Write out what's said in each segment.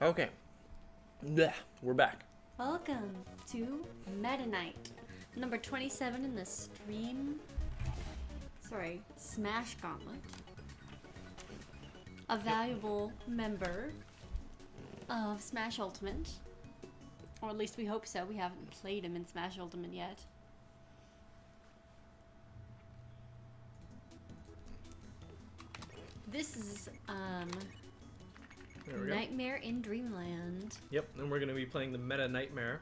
Okay. Yeah, we're back. Welcome to Meta Night, number 27 in the Smash Gauntlet. A valuable member of Smash Ultimate. Or at least we hope so. We haven't played him in Smash Ultimate yet. This is, There we go. Nightmare in Dreamland. Yep, and we're going to be playing the Meta Nightmare.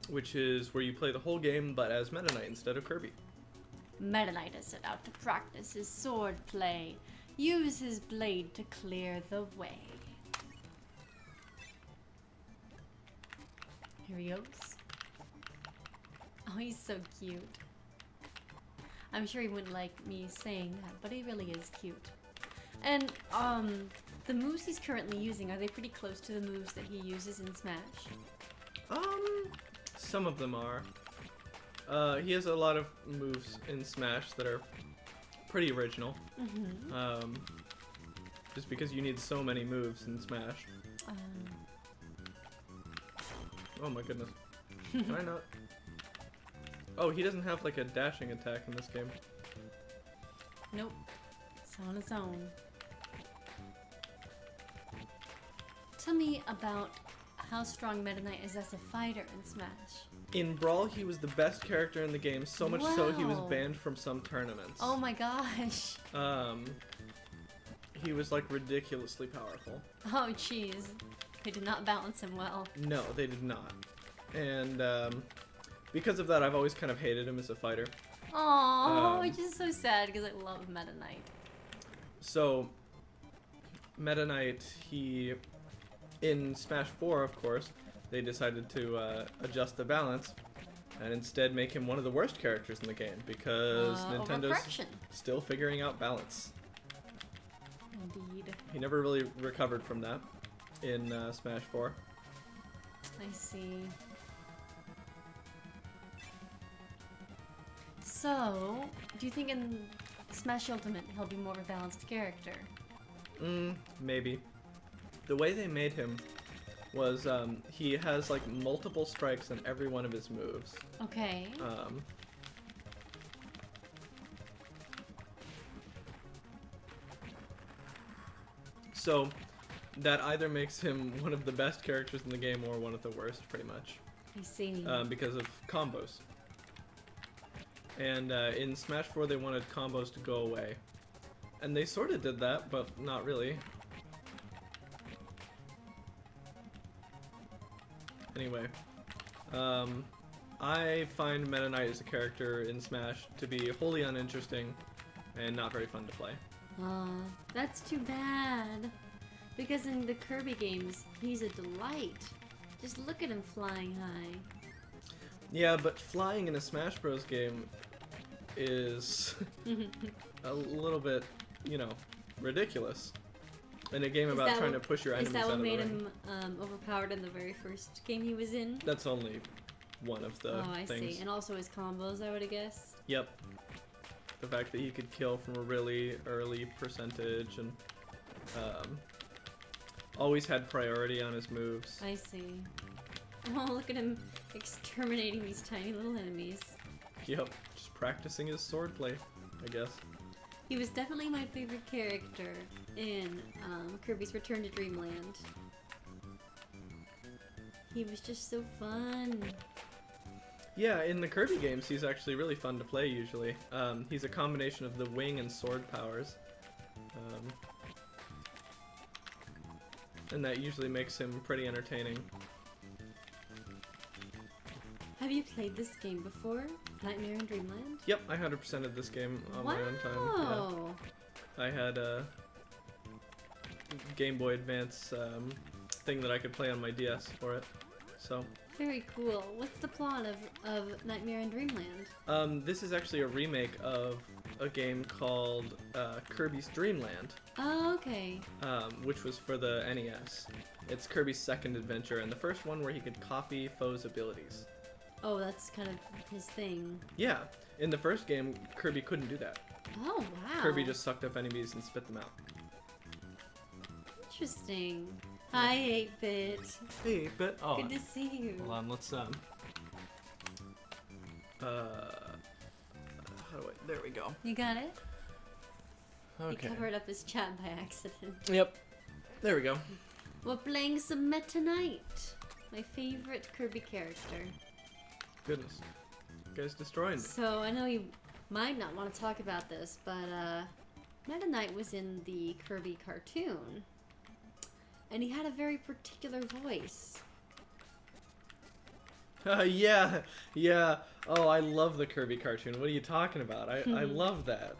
Which is where you play the whole game, but as Meta Knight instead of Kirby. Meta Knight has set out to practice his sword play. Use his blade to clear the way. Here he goes. Oh, he's so cute. I'm sure he wouldn't like me saying that, but he really is cute. And, the moves he's currently using, are they pretty close to the moves that he uses in Smash? Some of them are. He has a lot of moves in Smash that are pretty original. Mm-hmm. Just because you need so many moves in Smash. Oh my goodness. Can I not? Oh, he doesn't have like a dashing attack in this game. Nope. It's on its own. Tell me about how strong Meta Knight is as a fighter in Smash. In Brawl, he was the best character in the game, so much so he was Wow. banned from some tournaments. Oh my gosh. He was like ridiculously powerful. Oh jeez. They did not balance him well. No, they did not. And because of that, I've always kind of hated him as a fighter. Oh, which is so sad because I love Meta Knight. So, Meta Knight, in Smash 4, of course, they decided to adjust the balance and instead make him one of the worst characters in the game because Nintendo's Overcorrection. still figuring out balance. Indeed. He never really recovered from that in Smash 4. I see. So, do you think in Smash Ultimate he'll be more of a balanced character? Maybe. The way they made him was he has like multiple strikes in every one of his moves. Okay. So that either makes him one of the best characters in the game or one of the worst, pretty much. I see. Because of combos. And in Smash 4 they wanted combos to go away. And they sort of did that, but not really. Anyway, I find Meta Knight as a character in Smash to be wholly uninteresting and not very fun to play. That's too bad. Because in the Kirby games, he's a delight. Just look at him flying high. Yeah, but flying in a Smash Bros. Game is a little bit, ridiculous. In a game about trying to push your enemies out of the ring. Is that what made him overpowered in the very first game he was in? That's only one of the I things. see. And also his combos, I would guess. Yep. The fact that he could kill from a really early percentage and always had priority on his moves. I see. Oh, look at him exterminating these tiny little enemies. Yep, just practicing his swordplay, I guess. He was definitely my favorite character in Kirby's Return to Dreamland. He was just so fun. Yeah, in the Kirby games, he's actually really fun to play usually. He's a combination of the wing and sword powers. And that usually makes him pretty entertaining. Have you played this game before? Nightmare in Dreamland? Yep, I 100%ed this game on my own time. Wow! Yeah. I had a Game Boy Advance thing that I could play on my DS for it. So. Very cool. What's the plot of Nightmare in Dreamland? This is actually a remake of a game called Kirby's Dream Land. Oh, okay. Which was for the NES. It's Kirby's second adventure, and the first one where he could copy foes' abilities. Oh, that's kind of his thing. Yeah, in the first game, Kirby couldn't do that. Oh, wow. Kirby just sucked up enemies and spit them out. Interesting. Hi, 8-Bit. Hey, but oh, Good to see you. hold on. Let's how do I? There we go. You got it? Okay. He covered up his chat by accident. Yep. There we go. We're playing some Meta Knight. My favorite Kirby character. Goodness. You guys destroying me. So, I know you might not want to talk about this, but Meta Knight was in the Kirby cartoon. And he had a very particular voice. Yeah. Oh, I love the Kirby cartoon. What are you talking about? I love that.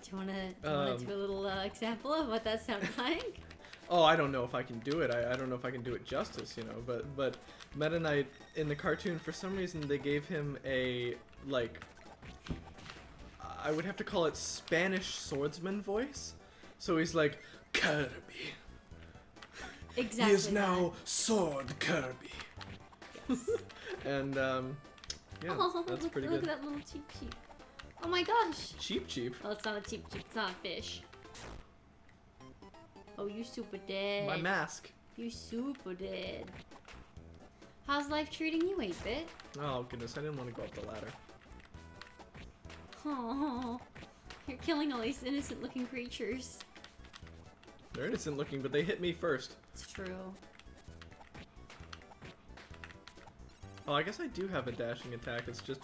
Do you want to do a little example of what that sounded like? Oh, I don't know if I can do it. I don't know if I can do it justice, you know. But Meta Knight in the cartoon, for some reason, they gave him a, like, I would have to call it Spanish swordsman voice. So he's like, Kirby. Exactly. He is now Sword Kirby. Yes. And, yeah, that's look, pretty look good. at that little cheap sheep. Oh my gosh! Cheap. Well, it's not a cheap sheep. It's not a fish. Oh, you super dead. My mask. You super dead. How's life treating you, 8-Bit? Oh, goodness, I didn't want to go up the ladder. Oh, you're killing all these innocent-looking creatures. They're innocent looking, but they hit me first. It's true. Oh, I guess I do have a dashing attack. It's just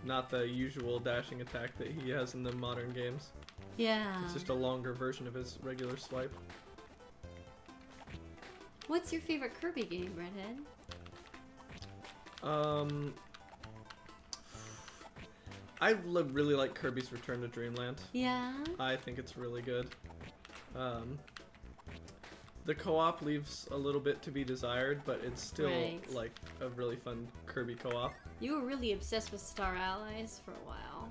not the usual dashing attack that he has in the modern games. Yeah. It's just a longer version of his regular swipe. What's your favorite Kirby game, Redhead? I really like Kirby's Return to Dreamland. Yeah. I think it's really good. The co-op leaves a little bit to be desired, but it's still Right. like a really fun Kirby co-op. You were really obsessed with Star Allies for a while.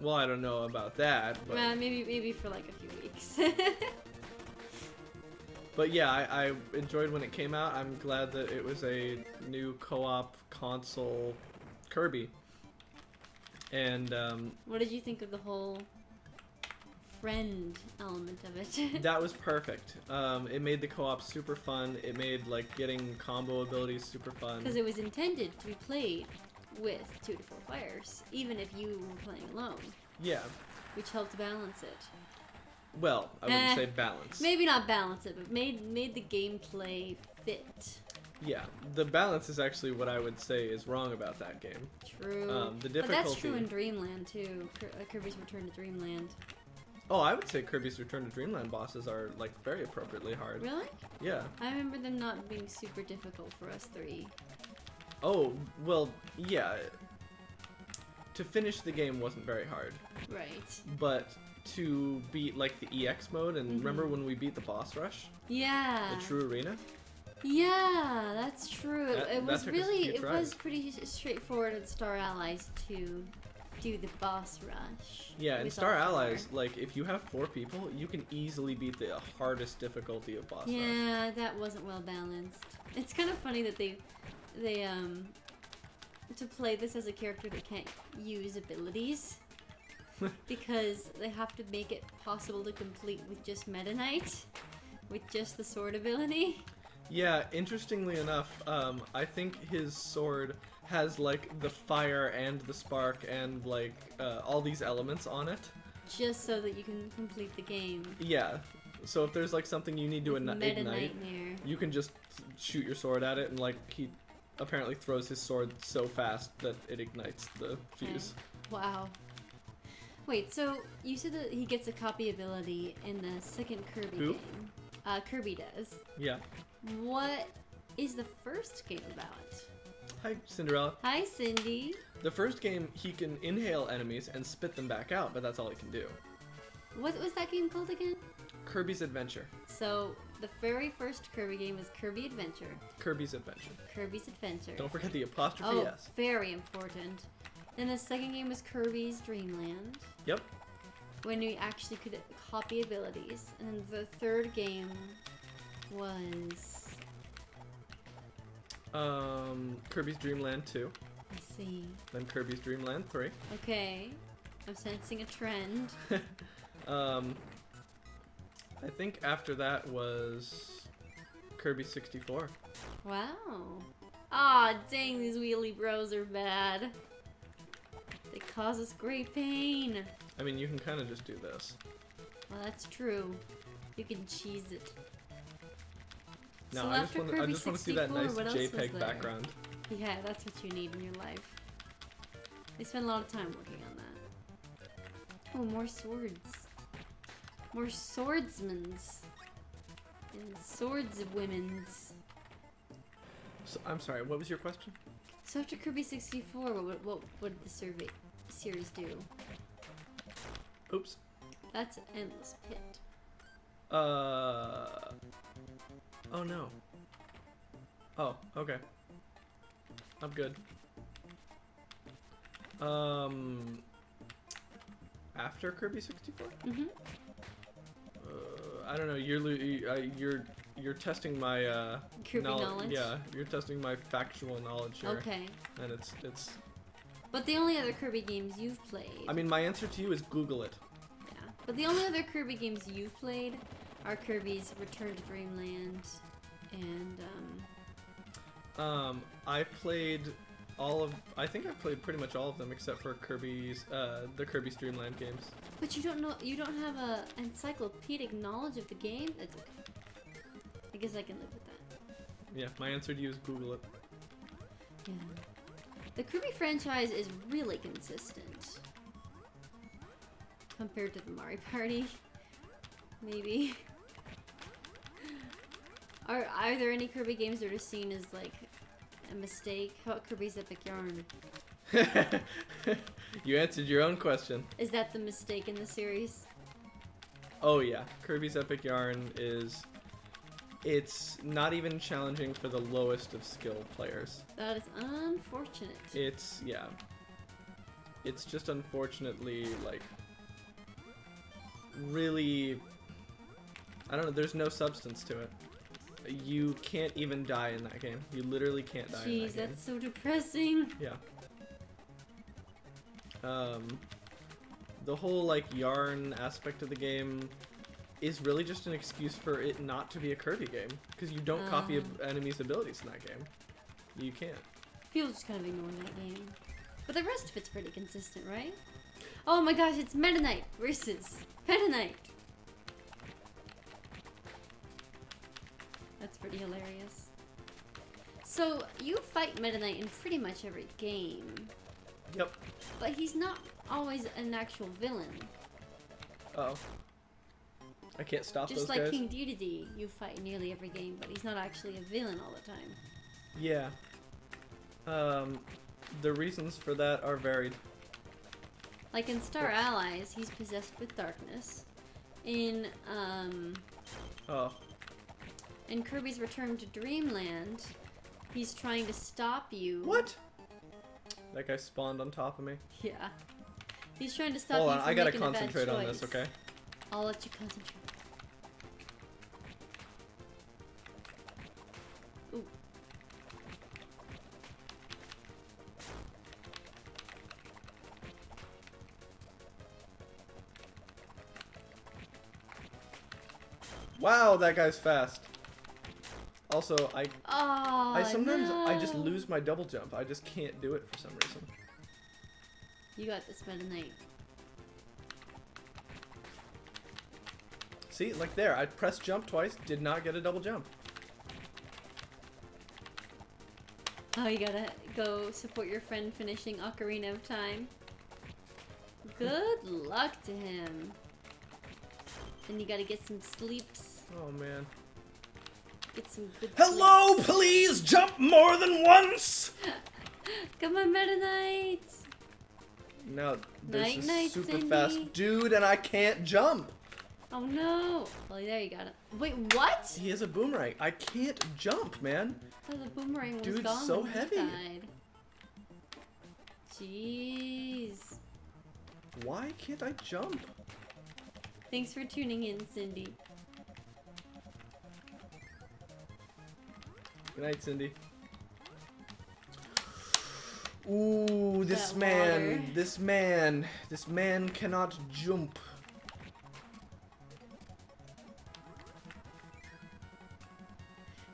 Well, I don't know about that, but Maybe for like a few weeks. but yeah, I enjoyed when it came out. I'm glad that it was a new co-op console Kirby. And What did you think of the whole friend element of it? that was perfect. It made the co-op super fun. It made like getting combo abilities super fun. Because it was intended to be played with 2 to 4 players, even if you were playing alone, Yeah. which helped balance it. Well, I wouldn't say balance. Maybe not balance it, but made the gameplay fit. Yeah, the balance is actually what I would say is wrong about that game. True. The But difficulty. that's true in Dreamland too. Kirby's Return to Dreamland. Oh, I would say Kirby's Return to Dreamland bosses are like very appropriately hard. Really? Yeah. I remember them not being super difficult for us 3. Oh, well, yeah. To finish the game wasn't very hard, Right. but to beat like the EX mode, and remember when we beat the boss rush, Yeah. the true arena? Yeah, that's true. That It was took us a really, few it tries. was pretty straightforward in Star Allies to do the boss rush. Yeah, in with Star all 4. Allies, like if you have 4 people, you can easily beat the hardest difficulty of boss rush. Yeah, that wasn't well balanced. It's kind of funny that they to play this as a character that can't use abilities because they have to make it possible to complete with just Meta Knight, with just the sword ability. Yeah, interestingly enough, I think his sword has like the fire and the spark and like all these elements on it. Just so that you can complete the game. Yeah, so if there's like something you need to Meta ignite, Nightmare. you can just shoot your sword at it, and like he apparently throws his sword so fast that it ignites the fuse. Wow. Wait, so you said that he gets a copy ability in the second Kirby Who? game. Kirby does. Yeah. What is the first game about? Hi, Cinderella. Hi, Cindy. The first game, he can inhale enemies and spit them back out, but that's all he can do. What was that game called again? Kirby's Adventure. So, the very first Kirby game was Kirby Adventure. Kirby's Adventure. Kirby's Adventure. Don't forget the apostrophe Oh, S. very important. Then the second game was Kirby's Dream Land, Yep. when we actually could copy abilities. And then the third game was... Kirby's Dream Land 2. I see. Then Kirby's Dream Land 3. Okay. I'm sensing a trend. I think after that was Kirby 64. Wow. Ah, dang, these wheelie bros are bad. They cause us great pain. I mean, you can kind of just do this. Well, that's true. You can cheese it. No, So I after just want to see that 64, nice what else was JPEG there? background. Yeah, that's what you need in your life. They spend a lot of time working on that. Oh, more swords. More swordsmans. And swords women's. So, I'm sorry, what was your question? So after Kirby 64, what did the series do? Oops. That's Endless Pit. Oh no. Oh, okay. I'm good. After Kirby 64? Mm-hmm. I don't know. You're testing my Kirby knowledge? Yeah, you're testing my factual knowledge here. Okay. And it's. But the only other Kirby games you've played. I mean, my answer to you is Google it. Yeah. But the only other Kirby games you've played are Kirby's Return to Dreamland and I played I think I've played pretty much all of them except for Kirby's the Kirby's Dreamland games. But you don't have a encyclopedic knowledge of the game? That's okay. I guess I can live with that. Yeah, my answer to you is Google it. Yeah. The Kirby franchise is really consistent. Compared to the Mario Party. Maybe. Are there any Kirby games that are seen as like a mistake? How about Kirby's Epic Yarn? You answered your own question. Is that the mistake in the series? Oh yeah, Kirby's Epic Yarn it's not even challenging for the lowest of skill players. That is unfortunate. It's just unfortunately like really, I don't know, there's no substance to it. You can't even die in that game. You literally can't die in that game. Jeez, that's so depressing. Yeah. The whole like yarn aspect of the game is really just an excuse for it not to be a Kirby game, because you don't copy enemies' abilities in that game. You can't. People just kind of ignore that game. But the rest of it's pretty consistent, right? Oh my gosh, it's Meta Knight versus Meta Knight. That's pretty hilarious. So, you fight Meta Knight in pretty much every game. Yep. But he's not always an actual villain. Uh-oh. I can't stop Just those like guys. King Dedede, you fight in nearly every game, but he's not actually a villain all the time. Yeah. The reasons for that are varied. Like in Star Allies, he's possessed with darkness. In in Kirby's Return to Dreamland, he's trying to stop you. What? That guy spawned on top of me. Yeah. He's trying to stop Hold you on, from I gotta making a bad concentrate on this, choice. okay? I'll let you concentrate. Ooh. Wow, that guy's fast. Also, I sometimes no. I just lose my double jump. I just can't do it for some reason. You got this, Meta Knight. See, like there, I pressed jump twice, did not get a double jump. Oh, you gotta go support your friend finishing Ocarina of Time. Good luck to him. And you gotta get some sleeps. Oh man. Get some good Hello, sleeps. please jump more than once. Come on, Meta Knight. No, this is Night, super Cindy. fast dude, and I can't jump. Oh no. Well, there you got it. Wait, what? He has a boomerang. I can't jump, man. I thought the boomerang was Dude's gone so when he heavy. died. Jeez. Why can't I jump? Thanks for tuning in, Cindy. Good night, Cindy. Ooh, this That man, water. this man cannot jump.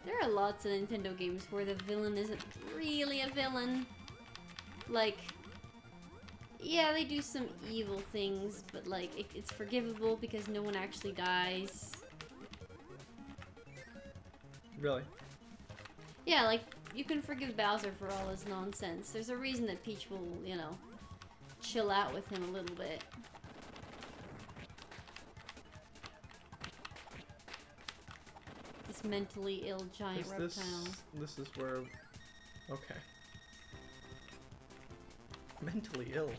There are lots of Nintendo games where the villain isn't really a villain. Like, yeah, they do some evil things, but like, it's forgivable because no one actually dies. Really? Yeah, like, you can forgive Bowser for all his nonsense. There's a reason that Peach will, you know, chill out with him a little bit. This mentally ill giant reptile. This is where... Okay. Mentally ill.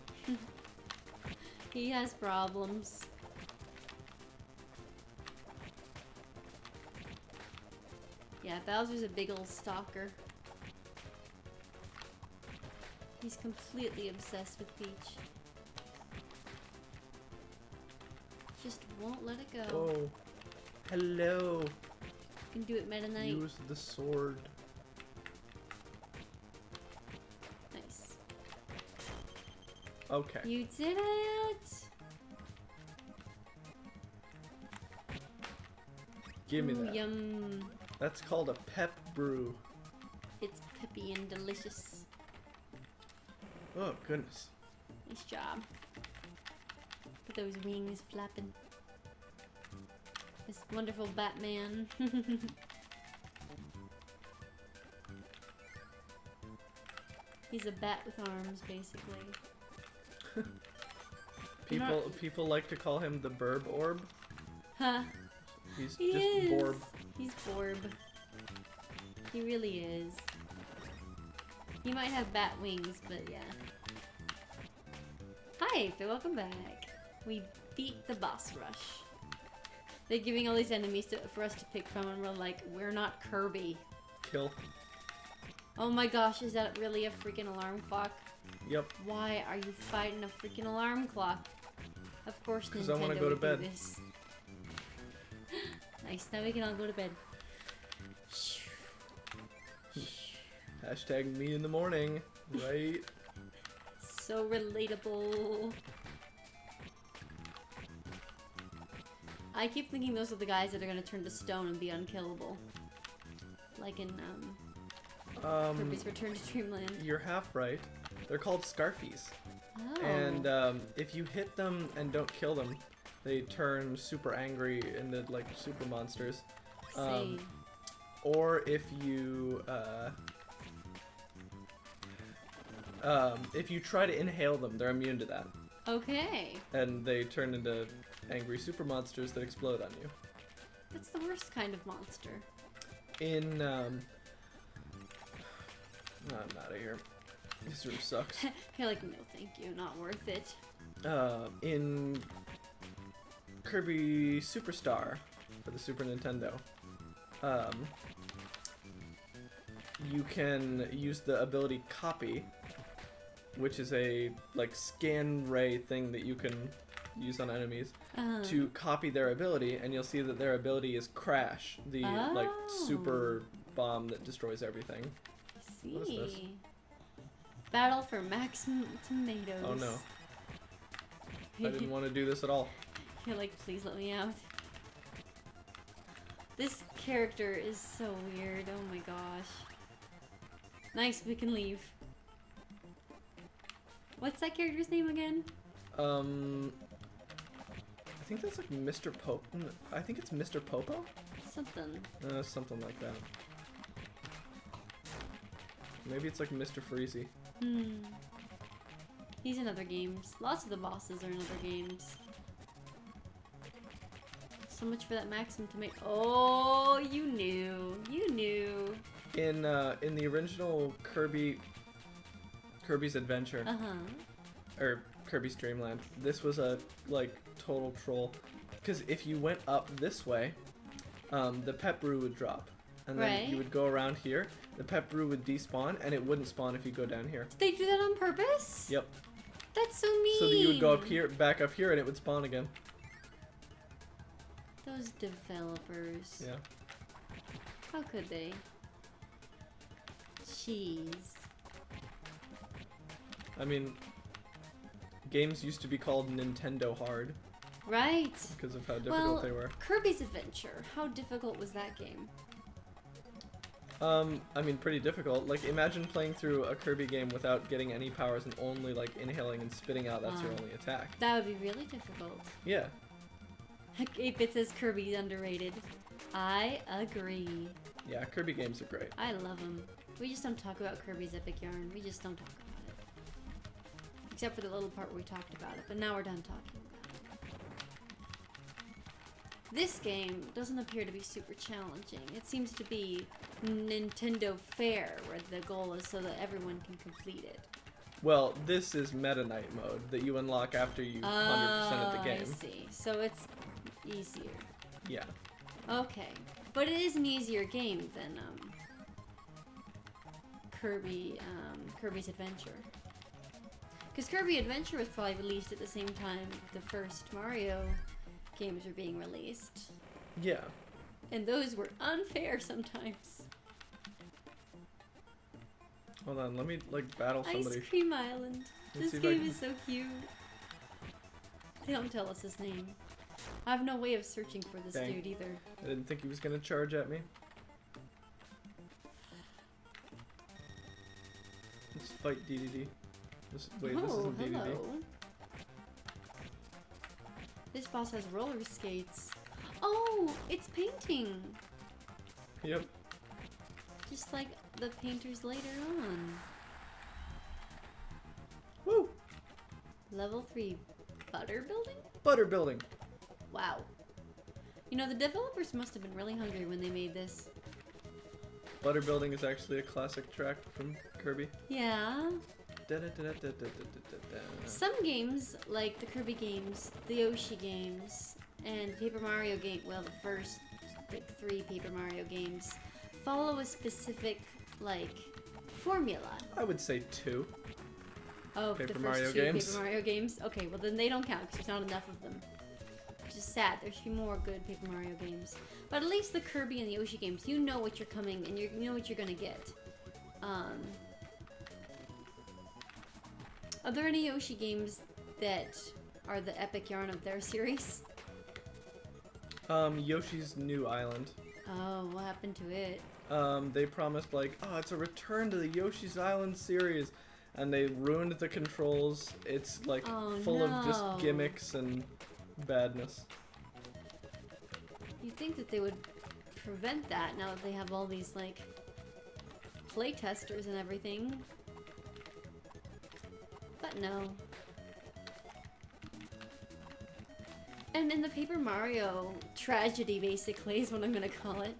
He has problems. Yeah, Bowser's a big old stalker. He's completely obsessed with Peach. Just won't let it go. Oh. Hello. You can do it Meta Knight. Use the sword. Nice. Okay. You did it! Give me Ooh, that. Yum. That's called a pep brew. It's peppy and delicious. Oh, goodness. Nice job. Look at those wings flapping. This wonderful Batman. He's a bat with arms, basically. People like to call him the Burb Orb. Huh. He's He just is. Borb. He's Borb. He really is. He might have bat wings, but yeah. Hi, welcome back. We beat the boss rush. They're giving all these enemies for us to pick from, and we're like, we're not Kirby. Kill. Oh my gosh, is that really a freaking alarm clock? Yep. Why are you fighting a freaking alarm clock? Of course, Nintendo 'Cause I wanna go to would do bed. this. Nice, now we can all go to bed. Hashtag me in the morning. Right? So relatable. I keep thinking those are the guys that are gonna turn to stone and be unkillable. Like in Kirby's Return to Dreamland. You're half right. They're called Scarfies. Oh. And if you hit them and don't kill them, they turn super angry into like super monsters. See. Or if you try to inhale them, they're immune to that. Okay. And they turn into angry super monsters that explode on you. That's the worst kind of monster. In I'm out of here. This room sucks. You're like, no thank you, not worth it. In Kirby Superstar for the Super Nintendo, you can use the ability Copy, which is a like scan ray thing that you can use on enemies to copy their ability, and you'll see that their ability is Crash, the like super bomb that destroys everything. I see. What is this? Battle for maximum tomatoes. Oh no. I didn't want to do this at all. You're like, please let me out. This character is so weird. Oh my gosh. Nice, we can leave. What's that character's name again? I think that's like Mr. Pope. I think it's Mr. Popo? Something. Something like that. Maybe it's like Mr. Freezy. He's in other games. Lots of the bosses are in other games. So much for that maximum tomato. Oh, you knew. You knew. In the original Kirby's Adventure, or Kirby's Dream Land, this was a like total troll, because if you went up this way, the pet brew would drop, and then you would go around here. The pet brew would despawn, and it wouldn't spawn if you go down here. Did they do that on purpose? Yep. That's so mean. So that you would go up here, back up here, and it would spawn again. Those developers. Yeah. How could they? Jeez. I mean, games used to be called Nintendo Hard. Right. Because of how difficult they were. Kirby's Adventure. How difficult was that game? I mean, pretty difficult. Like, imagine playing through a Kirby game without getting any powers and only, like, inhaling and spitting out. That's your only attack. That would be really difficult. Yeah. 8-Bit says Kirby's underrated. I agree. Yeah, Kirby games are great. I love them. We just don't talk about Kirby's Epic Yarn. We just don't talk about it. Except for the little part where we talked about it. But now we're done talking about it. This game doesn't appear to be super challenging. It seems to be Nintendo Fair, where the goal is so that everyone can complete it. Well, this is Meta Knight mode that you unlock after you 100% of the game. I see. So it's easier. Yeah. Okay. But it is an easier game than Kirby's Adventure. Because Kirby Adventure was probably released at the same time the first Mario games were being released. Yeah. And those were unfair sometimes. Hold on, let me, like, battle somebody. Ice Cream Island. Let's This see if I game can- is so cute. They don't tell us his name. I have no way of searching for this Dang. dude either. I didn't think he was gonna charge at me. Let's fight DDD. Wait, this Oh, isn't DDD. hello. This boss has roller skates. Oh, it's painting. Yep. Just like the painters later on. Woo! Level 3 butter building? Butter building. Wow. You know, the developers must have been really hungry when they made this. Butter building is actually a classic track from Kirby. Yeah. Da-da-da-da-da-da-da-da-da. Some games, like the Kirby games, the Yoshi games, and the Paper Mario game, well, the first like 3 Paper Mario games, follow a specific, like, formula. I would say 2. Oh, Paper the Mario first 2 games? Paper Mario games? Okay, well then they don't count because there's not enough of them. Which is sad. There should be more good Paper Mario games. But at least the Kirby and the Yoshi games, you know what you're coming and you know what you're gonna get. Are there any Yoshi games that are the epic yarn of their series? Yoshi's New Island. Oh, what happened to it? They promised, like, oh, it's a return to the Yoshi's Island series. And they ruined the controls. It's, like, full of just no. gimmicks and badness. You'd think that they would prevent that now that they have all these, like, playtesters and everything. But no. And in the Paper Mario tragedy, basically, is what I'm gonna call it.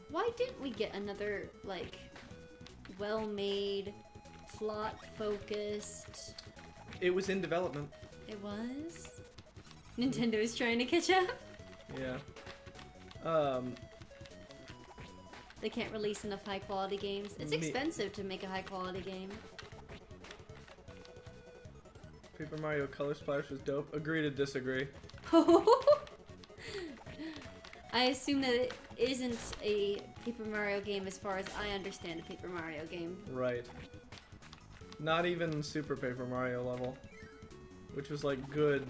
Why didn't we get another, like, well-made, plot-focused... It was in development. It was? Nintendo is trying to catch up? Yeah. They can't release enough high-quality games. It's expensive to make a high-quality game. Paper Mario Color Splash was dope. Agree to disagree. I assume that it isn't a Paper Mario game as far as I understand a Paper Mario game. Right. Not even Super Paper Mario level. Which was, like, good,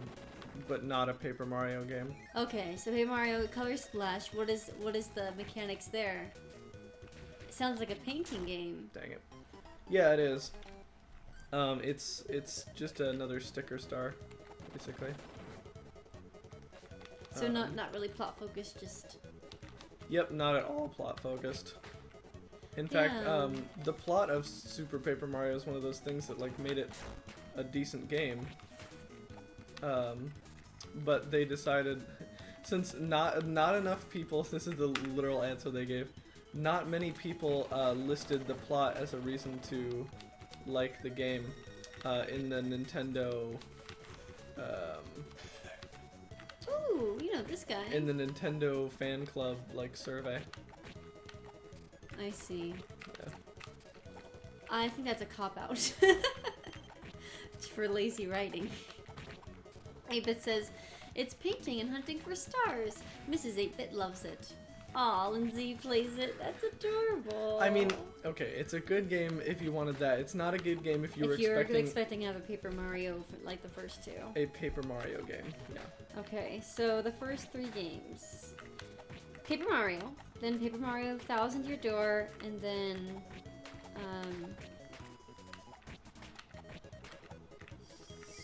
but not a Paper Mario game. Okay, so Paper Mario Color Splash, what is the mechanics there? It sounds like a painting game. Dang it. Yeah, it is. It's just another sticker star, basically. So not really plot focused, just... Yep, not at all plot focused. In fact, the plot of Super Paper Mario is one of those things that, like, made it a decent game. But they decided, since not enough people, this is the literal answer they gave, not many people listed the plot as a reason to like the game in the Nintendo Ooh, you know this guy. in the Nintendo fan club, like, survey. I see. Yeah. I think that's a cop-out. It's for lazy writing. 8-Bit says, it's painting and hunting for stars. Mrs. 8-Bit loves it. Aw, Lindsay plays it. That's adorable. I mean, okay, it's a good game if you wanted that. It's not a good game if you were expecting to have a Paper Mario like the first 2. a Paper Mario game. Yeah. Okay, so the first 3 games. Paper Mario, then Paper Mario Thousand Year Door, and then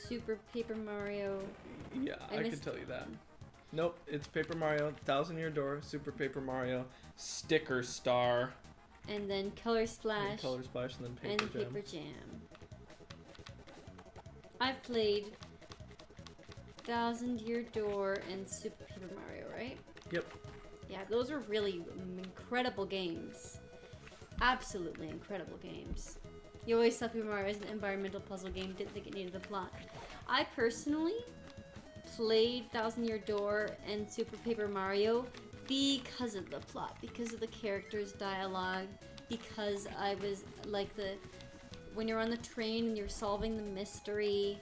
Super Paper Mario. Yeah, I can tell you that. Nope, it's Paper Mario, Thousand Year Door, Super Paper Mario, Sticker Star. And then Color Splash. And Color Splash, and then Paper Jam. Paper Jam. I've played Thousand Year Door and Super Paper Mario, right? Yep. Yeah, those are really incredible games. Absolutely incredible games. You always thought Paper Mario was an environmental puzzle game, didn't think it needed a plot. I personally played Thousand Year Door and Super Paper Mario because of the plot, because of the characters' dialogue, because I was like when you're on the train and you're solving the mystery,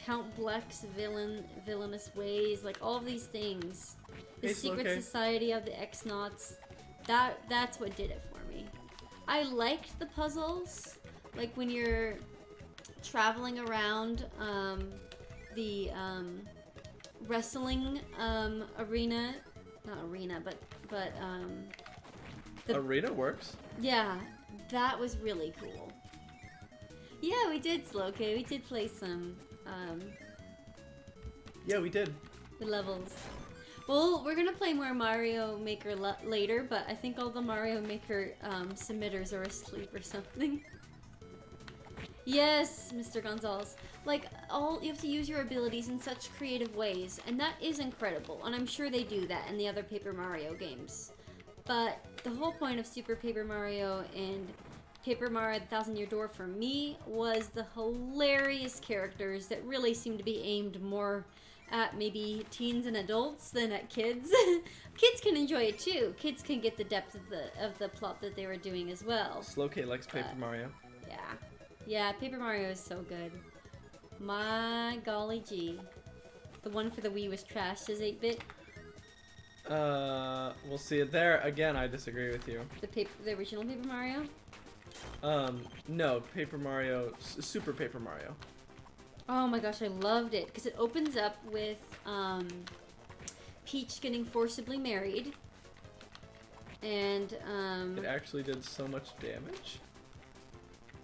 Count Bleck's villainous ways, like all of these things. The secret society of the X-Nauts, that's what did it for me. I liked the puzzles, like when you're traveling around the wrestling arena, not arena, but the arena works. Yeah, that was really cool. Yeah, we did, Slowk. We did play some yeah, we did. the levels. Well, we're gonna play more Mario Maker later, but I think all the Mario Maker submitters are asleep or something. Yes, Mr. Gonzalez. Like, you have to use your abilities in such creative ways, and that is incredible, and I'm sure they do that in the other Paper Mario games. But the whole point of Super Paper Mario and Paper Mario The Thousand Year Door for me was the hilarious characters that really seemed to be aimed more at maybe teens and adults than at kids. Kids can enjoy it too. Kids can get the depth of the plot that they were doing as well. Slowk likes Paper Mario. Yeah. Yeah, Paper Mario is so good. My golly gee. The one for the Wii was trashed as 8-bit. We'll see it there. Again, I disagree with you. The original Paper Mario? No, Paper Mario, Super Paper Mario. Oh my gosh, I loved it. Because it opens up with, Peach getting forcibly married. And, It actually did so much damage?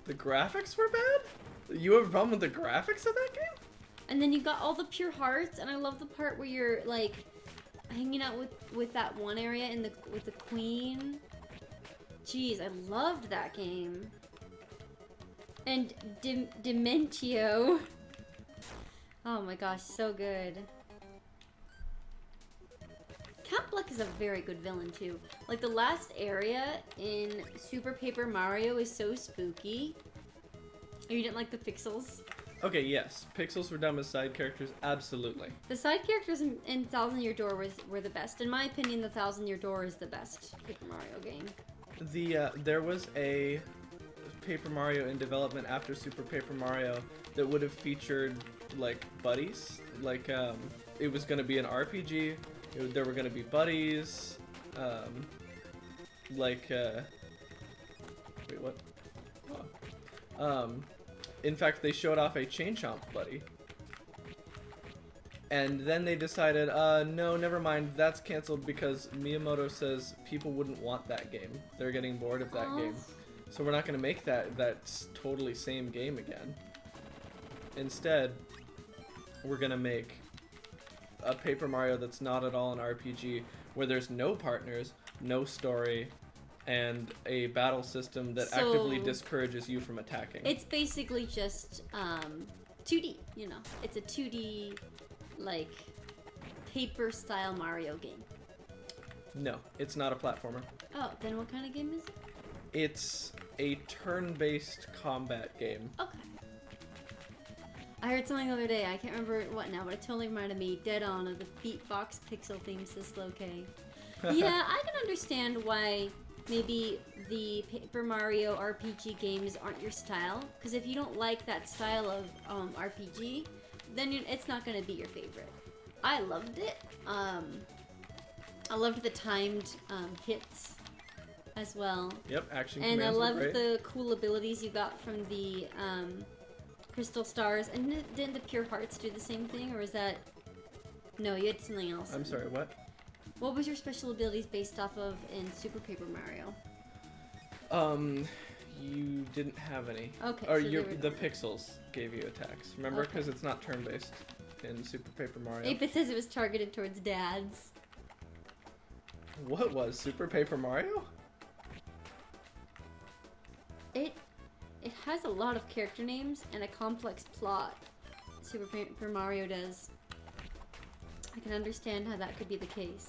The graphics were bad? You have a problem with the graphics of that game? And then you got all the pure hearts, and I love the part where you're, like, hanging out with that one area with the queen. Jeez, I loved that game. And Dementio. Oh my gosh, so good. Count Bleck is a very good villain too. Like the last area in Super Paper Mario is so spooky. Oh, you didn't like the pixels? Okay, yes. Pixels were dumb as side characters, absolutely. The side characters in Thousand Year Door were the best. In my opinion, the Thousand Year Door is the best Paper Mario game. There was a Paper Mario in development after Super Paper Mario that would have featured, like, buddies. Like, it was going to be an RPG. There were going to be buddies. Wait, what? Oh. In fact, they showed off a Chain Chomp buddy. And then they decided, no, never mind, that's canceled because Miyamoto says people wouldn't want that game. They're getting bored of that game. So we're not going to make that totally same game again. Instead, we're going to make a Paper Mario that's not at all an RPG, where there's no partners, no story, and a battle system that actively discourages you from attacking. It's basically just 2D, you know. It's a 2D, like, paper-style Mario game. No, it's not a platformer. Oh, then what kind of game is it? It's a turn-based combat game. Okay. I heard something the other day, I can't remember what now, but it totally reminded me dead on of the beatbox pixel theme, says Slowk. Yeah, I can understand why maybe the Paper Mario RPG games aren't your style, because if you don't like that style of RPG, then it's not going to be your favorite. I loved it. I loved the timed hits as well. Yep, action and commands I loved were great. the cool abilities you got from the crystal stars. And didn't the pure hearts do the same thing, or is that? No, you had something else. I'm sorry, what? What was your special abilities based off of in Super Paper Mario? You didn't have any. Okay. Or so the pixels gave you attacks. Remember, because it's not turn-based in Super Paper Mario. 8-Bit says it was targeted towards dads. What was Super Paper Mario? It has a lot of character names and a complex plot. Super Paper Mario does. I can understand how that could be the case.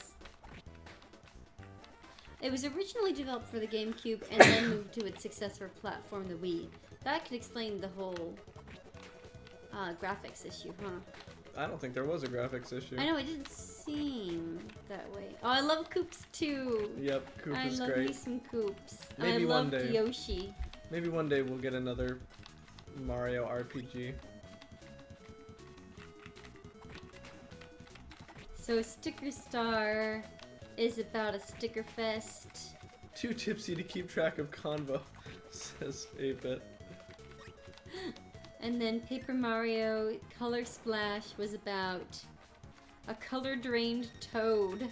It was originally developed for the GameCube and then moved to its successor platform, the Wii. That could explain the whole graphics issue, huh? I don't think there was a graphics issue. I know, it didn't seem that way. Oh, I love Koops too! Yep, Coop I is love great. me some Koops. Maybe I one love day. Yoshi. Maybe one day we'll get another Mario RPG. So Sticker Star is about a sticker fest. Too tipsy to keep track of convo, says 8-Bit. And then Paper Mario Color Splash was about a color-drained toad.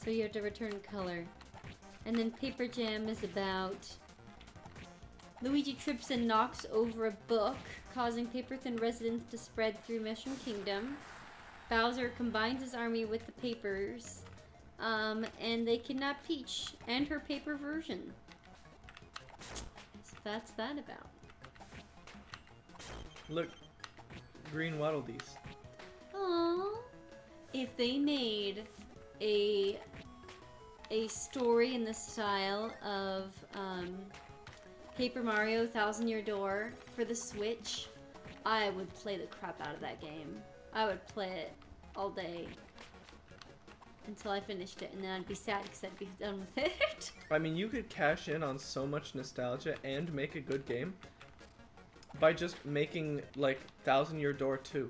So you have to return color. And then Paper Jam is about Luigi trips and knocks over a book, causing paper-thin residents to spread through Mushroom Kingdom. Bowser combines his army with the papers, and they kidnap Peach and her paper version. So that's that about. Look, green Waddle Dees. Aww. If they made a story in the style of Paper Mario Thousand Year Door for the Switch, I would play the crap out of that game. I would play it all day until I finished it, and then I'd be sad because I'd be done with it. I mean, you could cash in on so much nostalgia and make a good game by just making, like, Thousand Year Door 2.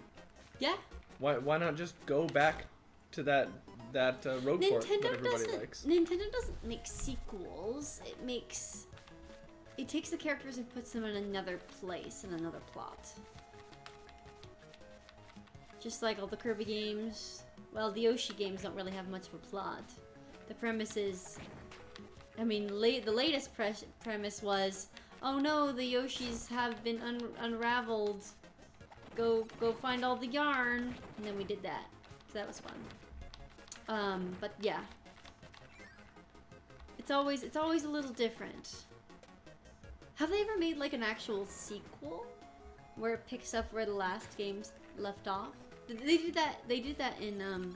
Yeah. Why not just go back to that road port that everybody likes? Nintendo doesn't make sequels. It takes the characters and puts them in another place, in another plot. Just like all the Kirby games. Well, the Yoshi games don't really have much of a plot. The premise is... I mean, the latest premise was, oh no, the Yoshis have been unraveled. Go find all the yarn. And then we did that. So that was fun. But yeah. It's always a little different. Have they ever made like an actual sequel? Where it picks up where the last games left off? They did that in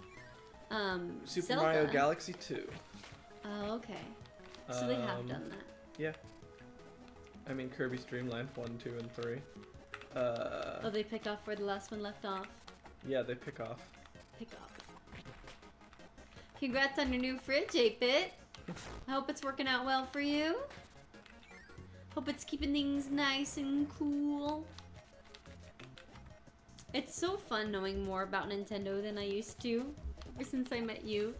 Super Zelda. Mario Galaxy 2. Oh, okay. So they have done that. Yeah. I mean, Kirby's Dream Land 1, 2, and 3. Oh, they picked off where the last one left off. Yeah, they pick off. Pick up. Congrats on your new fridge, 8-Bit. I hope it's working out well for you. Hope it's keeping things nice and cool. It's so fun knowing more about Nintendo than I used to. Ever since I met you.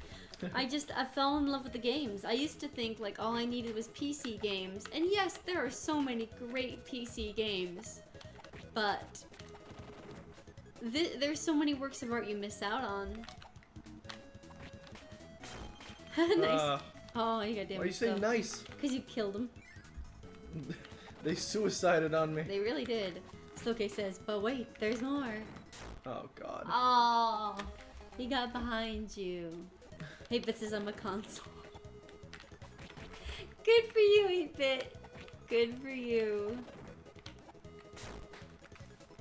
I fell in love with the games. I used to think like all I needed was PC games. And yes, there are so many great PC games. But there's so many works of art you miss out on. Nice. Oh, you got damn. Why you say nice? Because you killed him. They suicided on me. They really did. Sloke says, but wait, there's more. Oh god. Oh, he got behind you. 8-Bit says I'm a console. Good for you, 8-Bit. Good for you.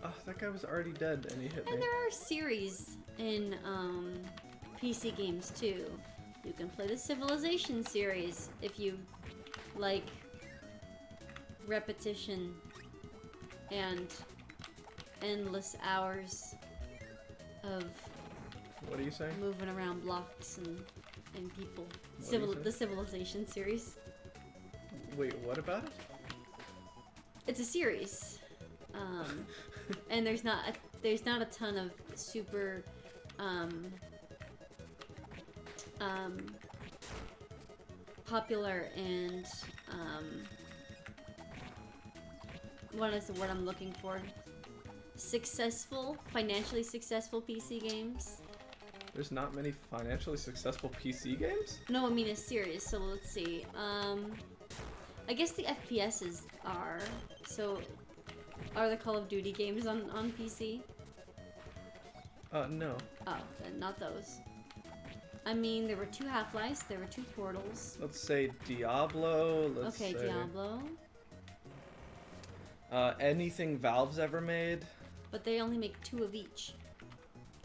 Oh, that guy was already dead and he hit me. And there are series in PC games too. You can play the Civilization series if you like repetition and endless hours of What are you saying? moving around blocks and people. What are you saying? The Civilization series. Wait, what about it? It's a series, and there's not a ton of super popular and what is the word I'm looking for? Financially successful PC games. There's not many financially successful PC games? No, I mean a series. So let's see. I guess the FPSs are. So, are the Call of Duty games on PC? No. Oh, then not those. I mean, there were 2 Half-Lives, there were 2 Portals. Let's say Diablo. Okay, Diablo. Anything Valve's ever made? But they only make 2 of each.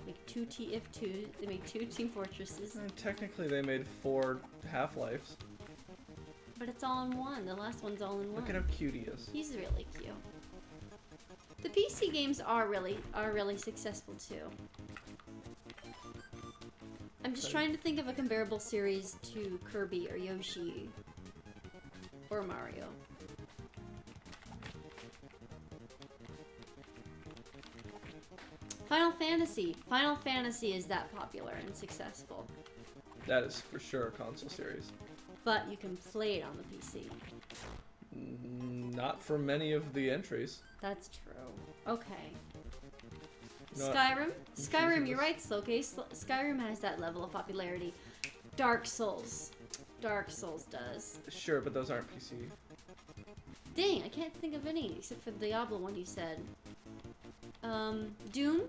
Make 2 TF2. They make 2 Team Fortresses. Technically, they made 4 Half-Lives. But it's all in one. The last one's all in one. Look at how cute he is. He's really cute. The PC games are really successful too. I'm just trying to think of a comparable series to Kirby or Yoshi or Mario. Final Fantasy. Final Fantasy is that popular and successful. That is for sure a console series. But you can play it on the PC. Not for many of the entries. That's true. Okay. No, Skyrim? Skyrim, you're right, Slowcase. Skyrim has that level of popularity. Dark Souls. Dark Souls does. Sure, but those aren't PC. Dang, I can't think of any except for the Diablo one you said. Doom?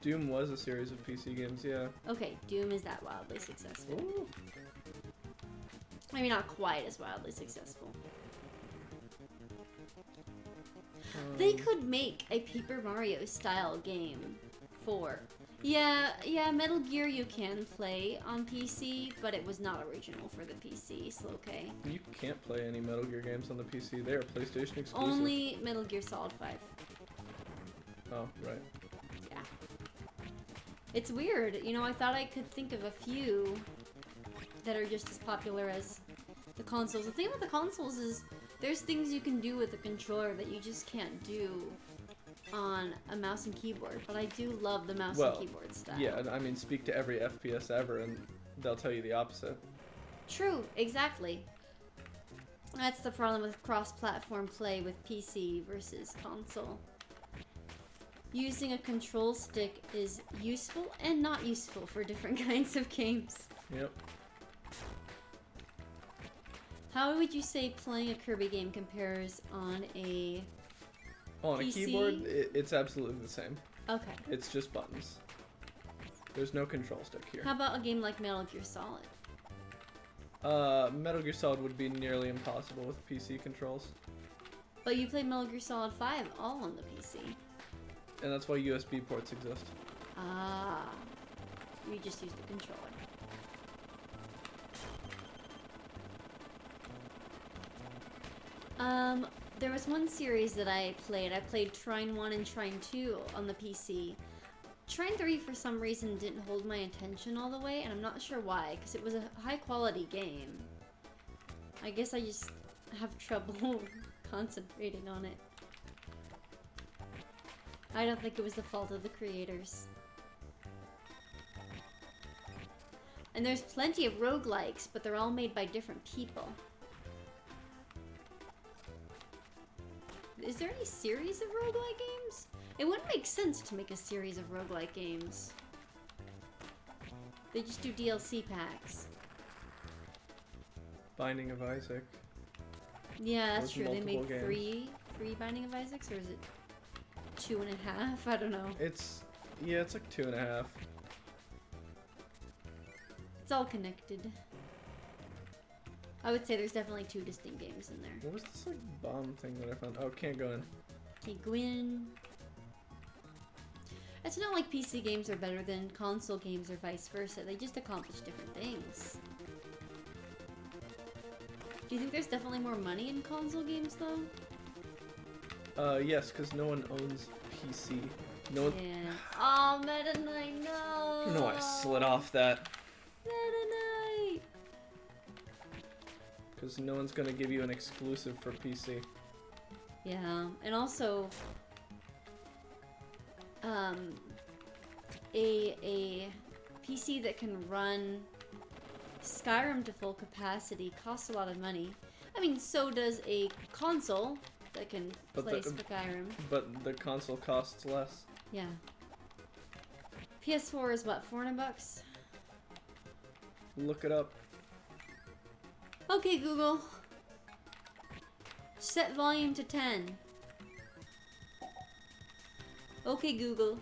Doom was a series of PC games, yeah. Okay, Doom is that wildly successful. Ooh. Maybe not quite as wildly successful. They could make a Paper Mario style game for... Yeah, Metal Gear you can play on PC, but it was not original for the PC, Slowk. You can't play any Metal Gear games on the PC. They are PlayStation exclusive. Only Metal Gear Solid 5. Oh, right. Yeah. It's weird. You know, I thought I could think of a few that are just as popular as the consoles. The thing about the consoles is there's things you can do with the controller that you just can't do on a mouse and keyboard, but I do love the mouse and keyboard style. Yeah, I mean, speak to every FPS ever and they'll tell you the opposite. True, exactly. That's the problem with cross-platform play with PC versus console. Using a control stick is useful and not useful for different kinds of games. Yep. How would you say playing a Kirby game compares on a On PC? a keyboard, it's absolutely the same. Okay. It's just buttons. There's no control stick here. How about a game like Metal Gear Solid? Metal Gear Solid would be nearly impossible with PC controls. But you played Metal Gear Solid 5 all on the PC. And that's why USB ports exist. Ah. You just use the controller. There was one series that I played. I played Trine 1 and Trine 2 on the PC. Trine 3 for some reason didn't hold my attention all the way, and I'm not sure why, because it was a high quality game. I guess I just have trouble concentrating on it. I don't think it was the fault of the creators. And there's plenty of roguelikes, but they're all made by different people. Is there any series of roguelike games? It wouldn't make sense to make a series of roguelike games. They just do DLC packs. Binding of Isaac. Yeah, that's Those true. They made multiple three Binding of Isaacs, or is it 2.5? I don't know. It's like 2.5. It's all connected. I would say there's definitely 2 distinct games in there. What was this like bomb thing that I found? Oh, can't go in. Can't go in. It's not like PC games are better than console games or vice versa. They just accomplish different things. Do you think there's definitely more money in console games though? Yes, because no one owns PC. No one... Yeah. Oh, Meta Knight, no! I don't know why I slid off that. Meta Knight! Because no one's gonna give you an exclusive for PC. Yeah, and also, a PC that can run Skyrim to full capacity costs a lot of money. I mean, so does a console that can play Skyrim. But the console costs less. Yeah. PS4 is what, $400? Look it up. Okay, Google. Set volume to 10. Okay, Google.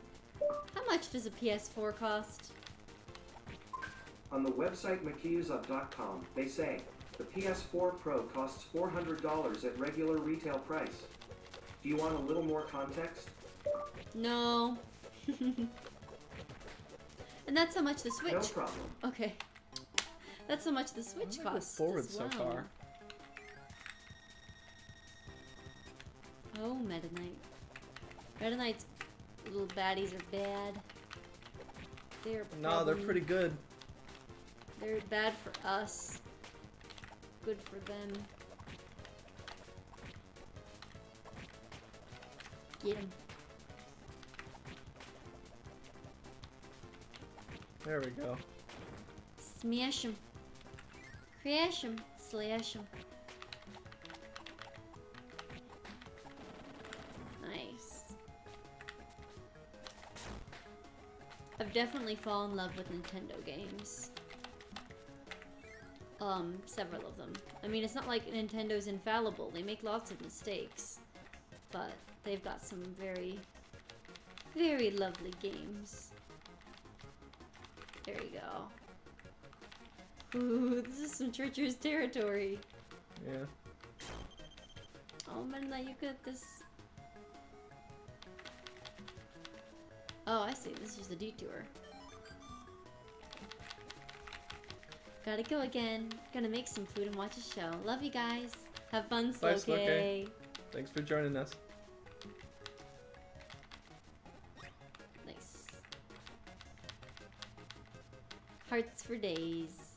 How much does a PS4 cost? On the website makiusup.com, they say, the PS4 Pro costs $400 at regular retail price. Do you want a little more context? No. And that's how much the Switch... No problem. Okay. That's how much the Switch costs Forward as so well. far. Oh, Meta Knight. Meta Knight's little baddies are bad. They're Nah, they're pretty good. They're bad for us. Good for them. Get 'em. There we go. Smash 'em. Crash 'em. Slash 'em. Nice. I've definitely fallen in love with Nintendo games. Several of them. I mean, it's not like Nintendo's infallible. They make lots of mistakes. But they've got some very, very lovely games. There you go. Ooh, this is some treacherous territory. Yeah. Oh, man, you got this. Oh, I see. This is just a detour. Gotta go again. Gonna make some food and watch a show. Love you guys. Have fun, Bye, Slokey. Thanks for joining us. Nice. Hearts for days.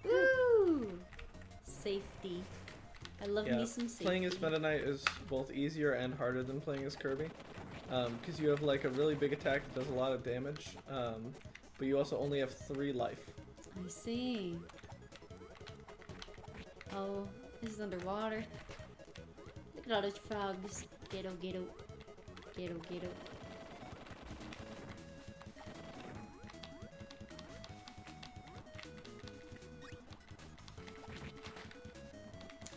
Woo! Safety. I love me some safety. Playing as Meta Knight is both easier and harder than playing as Kirby. Because you have like a really big attack that does a lot of damage. But you also only have 3 life. I see. Oh, this is underwater. Look at all those frogs. Ghetto, ghetto. Ghetto, ghetto.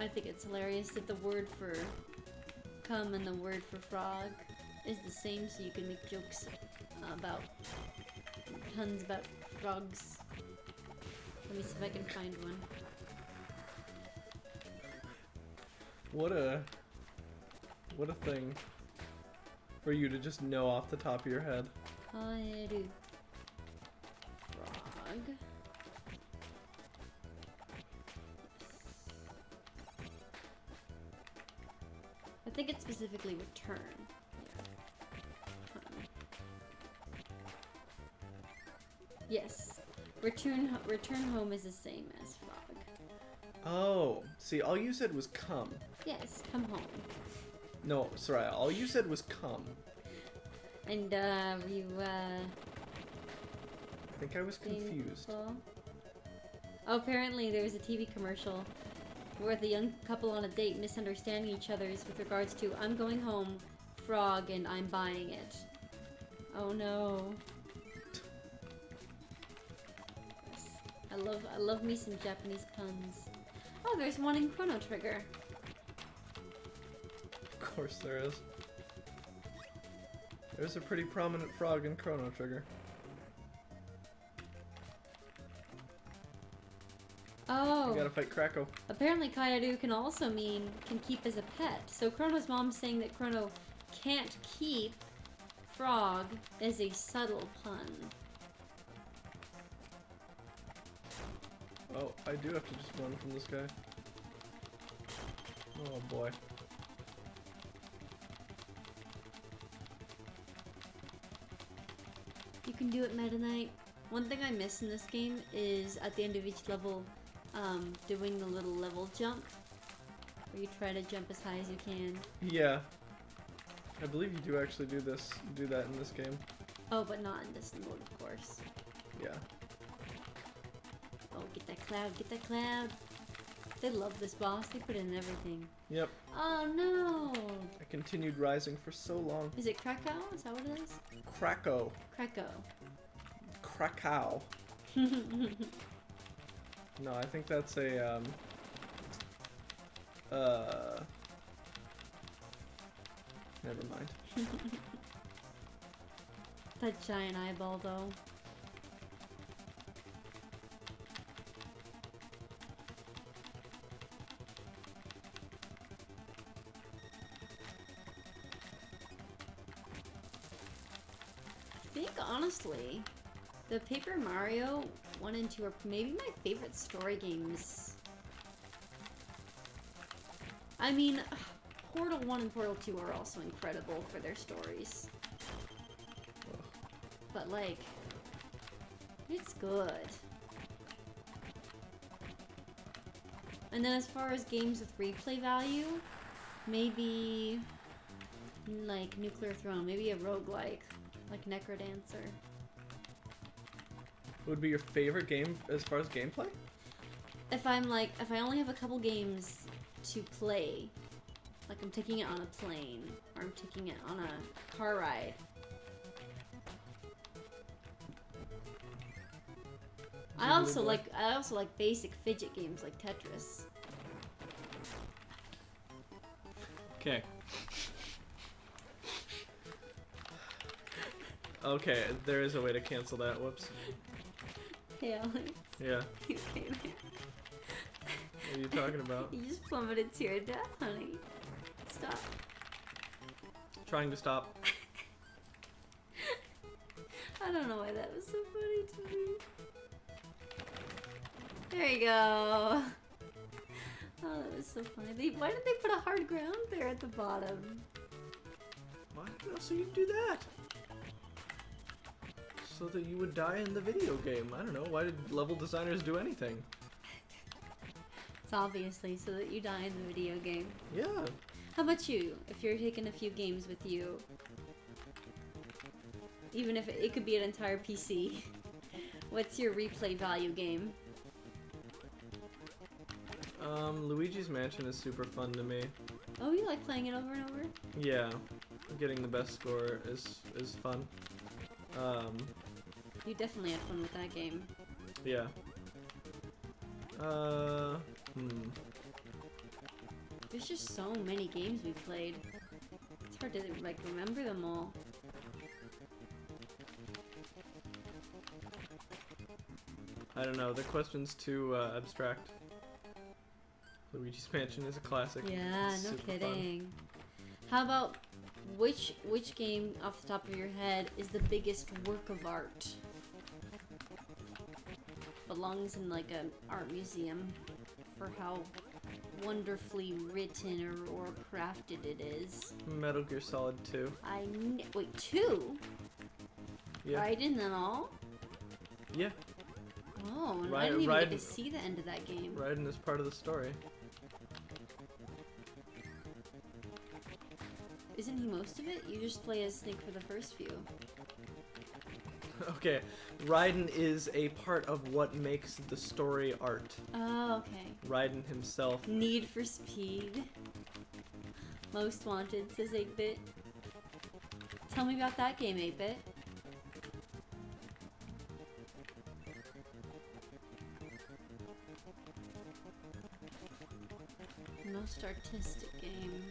I think it's hilarious that the word for cum and the word for frog is the same, so you can make jokes about puns about frogs. Let me see if I can find one. What a thing for you to just know off the top of your head. Kairu. Frog. I think it's specifically return. Yeah. Yes. Return home is the same as frog. Oh, see, all you said was come. Yes, come home. No, Soraya, all you said was come. And you I think I was confused. Oh, apparently there was a TV commercial where the young couple on a date misunderstanding each other's with regards to I'm going home, frog, and I'm buying it. Oh no. Yes. I love me some Japanese puns. Oh, there's one in Chrono Trigger. Of course there is. There's a pretty prominent frog in Chrono Trigger. Oh. You gotta fight Krako. Apparently Kairu can also mean can keep as a pet. So Chrono's mom's saying that Chrono can't keep frog is a subtle pun. Oh, I do have to just run from this guy. Oh boy. You can do it, Meta Knight. One thing I miss in this game is at the end of each level, doing the little level jump, where you try to jump as high as you can. Yeah. I believe you do actually do that in this game. Oh, but not in this mode, of course. Yeah. Oh, get that cloud, get that cloud. They love this boss. They put in everything. Yep. Oh no! I continued rising for so long. Is it Krakow? Is that what it is? Krakow. Krakow. Krakow. No, I think that's a never mind. That giant eyeball though. I think honestly, the Paper Mario 1 and 2 are maybe my favorite story games. I mean, Portal 1 and Portal 2 are also incredible for their stories. But like, it's good. And then as far as games with replay value, maybe like Nuclear Throne, maybe a roguelike, like Necrodancer. Would be your favorite game as far as gameplay? If I only have a couple games to play, like I'm taking it on a plane, or I'm taking it on a car ride. I also like basic fidget games like Tetris. Okay. Okay, there is a way to cancel that. Whoops. Hey Alex. Yeah. You okay there? What are you talking about? You just plummeted to your death, honey. Stop. Trying to stop. I don't know why that was so funny to me. There you go. Oh, that was so funny. Why did they put a hard ground there at the bottom? Why else would you do that? So that you would die in the video game. I don't know. Why did level designers do anything? It's obviously so that you die in the video game. Yeah. How about you? If you're taking a few games with you, even if it could be an entire PC, what's your replay value game? Luigi's Mansion is super fun to me. Oh, you like playing it over and over? Yeah. Getting the best score is fun. You definitely had fun with that game. Yeah. There's just so many games we've played. It's hard to like remember them all. I don't know. The question's too abstract. Luigi's Mansion is a classic. Yeah, It's no super kidding. How about which game off the top of your head is the biggest work of art? Belongs in like an art museum for how wonderfully written or crafted it is. Fun. Metal Gear Solid 2. Wait, 2? Yeah. Raiden and all? Yeah. Oh, and I didn't even get to Raiden- see the end of that game. Raiden is part of the story. Isn't he most of it? You just play as Snake for the first few. Okay, Raiden is a part of what makes the story art. Oh, okay. Raiden himself. Need for Speed. Most Wanted, says 8-Bit. Tell me about that game, 8-Bit. Most artistic game.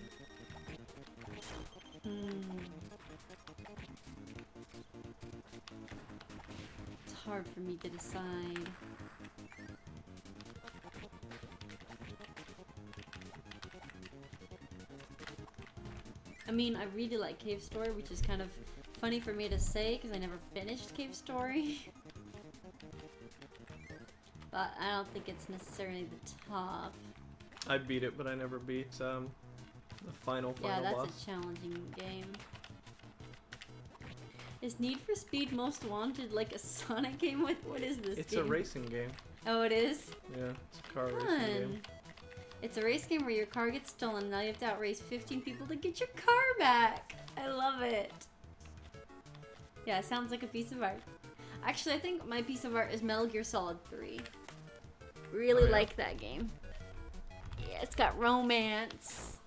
It's hard for me to decide. I mean, I really like Cave Story, which is kind of funny for me to say because I never finished Cave Story. But I don't think it's necessarily the top. I beat it, but I never beat the final Yeah, that's boss. a challenging game. Is Need for Speed Most Wanted like a Sonic game? What is this It's game? a racing game. Oh, it is? Yeah, it's a car racing Fun. game. It's a race game where your car gets stolen and now you have to outrace 15 people to get your car back. I love it. Yeah, it sounds like a piece of art. Actually, I think my piece of art is Metal Gear Solid 3. Really Oh, yeah. like that game. Yeah, it's got romance.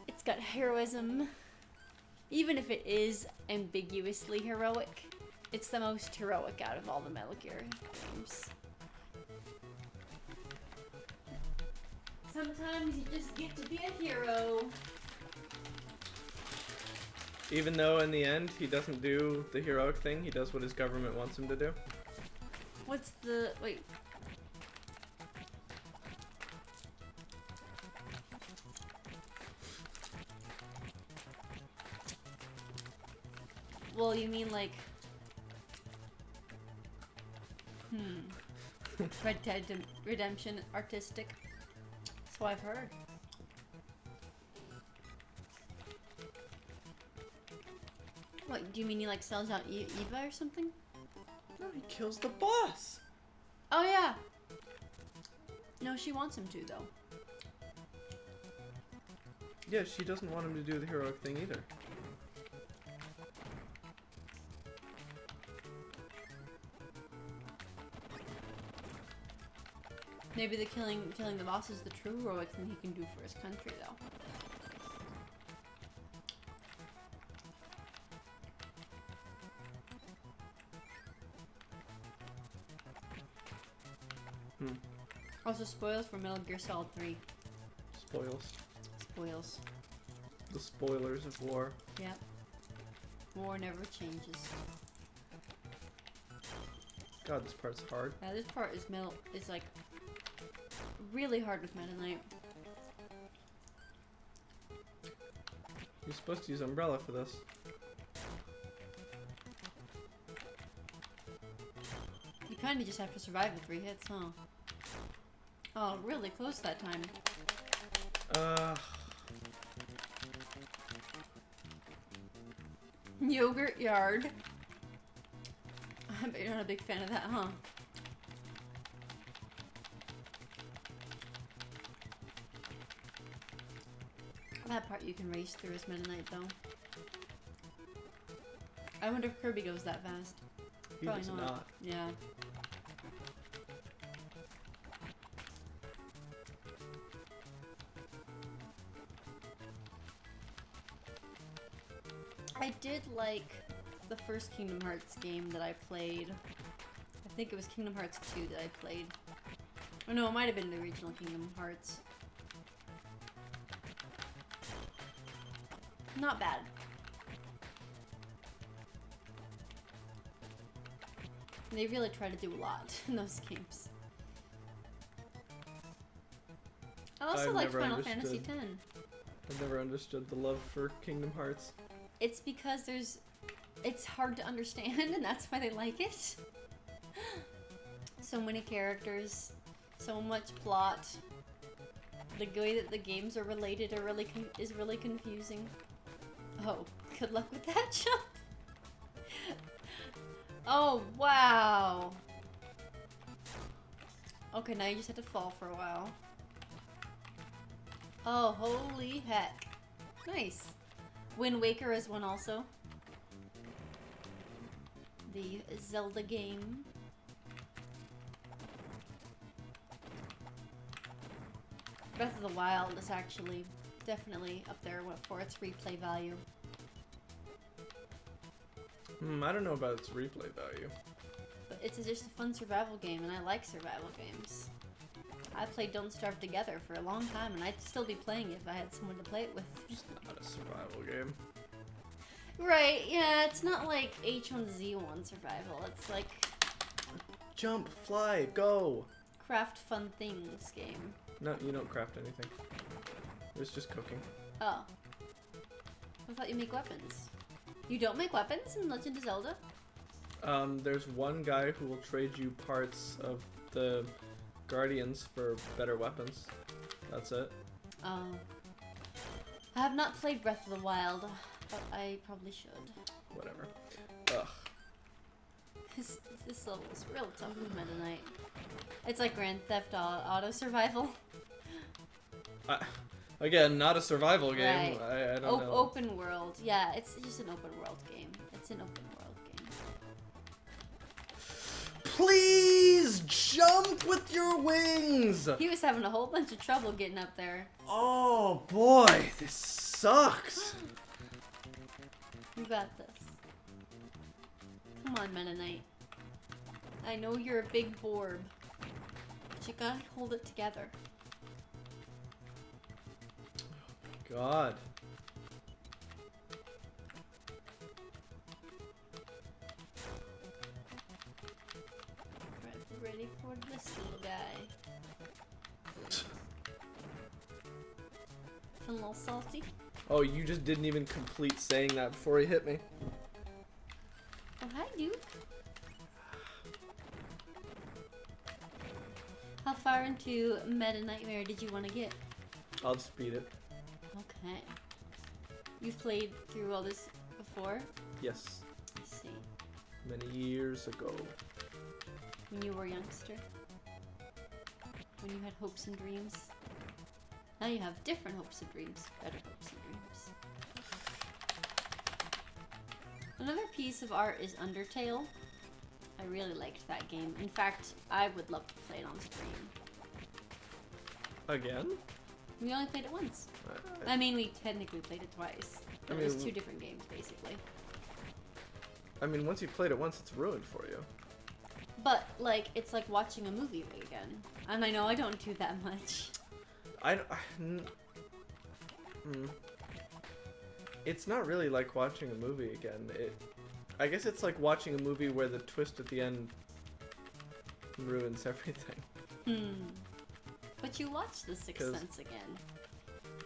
It's got heroism. Even if it is ambiguously heroic, it's the most heroic out of all the Metal Gear games. Sometimes you just get to be a hero. Even though in the end he doesn't do the heroic thing, he does what his government wants him to do. What's the... wait. Well, you mean like... Red Dead Redemption artistic. That's what I've heard. What, do you mean he like sells out Eva or something? No, he kills the boss! Oh yeah! No, she wants him to though. Yeah, she doesn't want him to do the heroic thing either. Maybe the killing the boss is the true heroic thing he can do for his country though. Also, spoils for Metal Gear Solid 3. Spoils. Spoils. The spoilers of war. Yep. War never changes. God, this part's hard. Yeah, this part is like really hard with Meta Knight. You're supposed to use Umbrella for this. You kind of just have to survive the 3 hits, huh? Oh, really close that time. Yogurt Yard. I bet you're not a big fan of that, huh? That part you can race through as Meta Knight, though. I wonder if Kirby goes that fast. He does not. Yeah. I did like the first Kingdom Hearts game that I played. I think it was Kingdom Hearts 2 that I played. Oh no, it might have been the original Kingdom Hearts. Not bad. They really try to do a lot in those games. I also like Final Fantasy X. I've never understood the love for Kingdom Hearts. It's because it's hard to understand, and that's why they like it. So many characters, so much plot. The way that the games are related is really confusing. Oh, good luck with that jump. Oh, wow. Okay, now you just have to fall for a while. Oh, holy heck. Nice. Wind Waker is one also. The Zelda game. Breath of the Wild is actually definitely up there for its replay value. I don't know about its replay value. But it's just a fun survival game, and I like survival games. I played Don't Starve Together for a long time, and I'd still be playing it if I had someone to play it with. It's not a survival game. Right, yeah, it's not like H1Z1 survival. It's like... Jump, fly, go! Craft fun things game. No, you don't craft anything. It's just cooking. Oh. I thought you make weapons. You don't make weapons in Legend of Zelda? There's one guy who will trade you parts of the Guardians for better weapons. That's it. Oh. I have not played Breath of the Wild, but I probably should. Whatever. Ugh. This level is real tough with Meta Knight. It's like Grand Theft Auto survival. Again, not a survival game. Right. I don't know. Open world. Yeah, it's just an open world game. It's an open world game. Please jump with your wings! He was having a whole bunch of trouble getting up there. Oh boy, this sucks. You got this. Come on, Mennonite. I know you're a big borb, but you gotta hold it together. God. Ready for this little guy. Feeling a little salty? Oh, you just didn't even complete saying that before he hit me. Oh, hi, Duke. How far into Meta Nightmare did you want to get? I'll just beat it. Okay. You've played through all this before? Yes. I see. Many years ago. When you were a youngster? When you had hopes and dreams? Now you have different hopes and dreams. Better hopes and dreams. Another piece of art is Undertale. I really liked that game. In fact, I would love to play it on stream. Again? We only played it once. I mean, we technically played it twice. But it was 2 different games, basically. I mean, once you've played it once, it's ruined for you. But, like, it's like watching a movie again. And I know I don't do that much. It's not really like watching a movie again. I guess it's like watching a movie where the twist at the end ruins everything. But you watched The Sixth Sense again.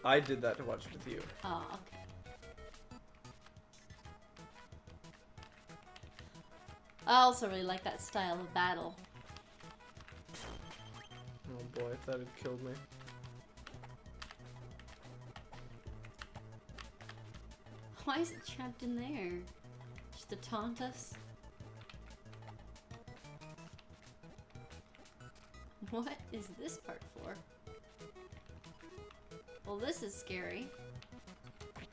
I did that to watch with you. Oh, okay. I also really like that style of battle. Oh boy, if that had killed me. Why is it trapped in there? Just to taunt us? What is this part for? Well, this is scary.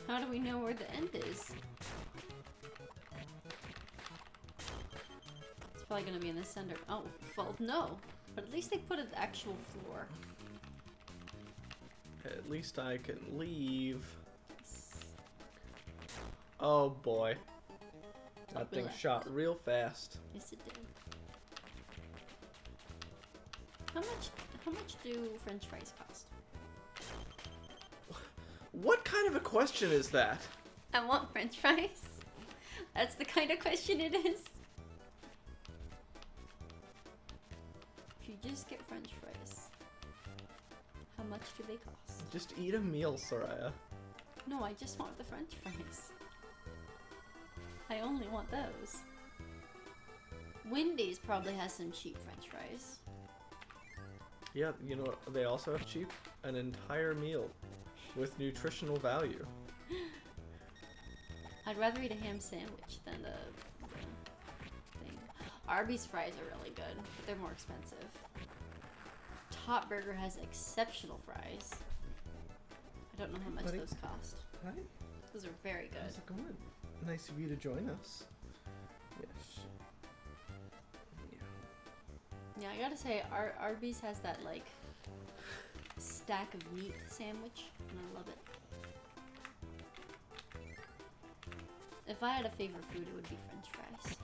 How do we know where the end is? It's probably gonna be in the center. Oh, well, no. But at least they put an actual floor. At least I can leave. Oh boy. That thing shot real fast. Yes, it did. How much do French fries cost? What kind of a question is that? I want French fries. That's the kind of question it is. If you just get French fries, how much do they cost? Just eat a meal, Soraya. No, I just want the French fries. I only want those. Wendy's probably has some cheap French fries. Yeah, you know what they also have cheap? An entire meal with nutritional value. I'd rather eat a ham sandwich than the thing. Arby's fries are really good, but they're more expensive. Top Burger has exceptional fries. I don't know how much those cost. Hi. Those are very good. How's it going? Nice of you to join us. Yes. Yeah, I gotta say, Arby's has that, like, stack of meat sandwich, and I love it. If I had a favorite food, it would be French fries.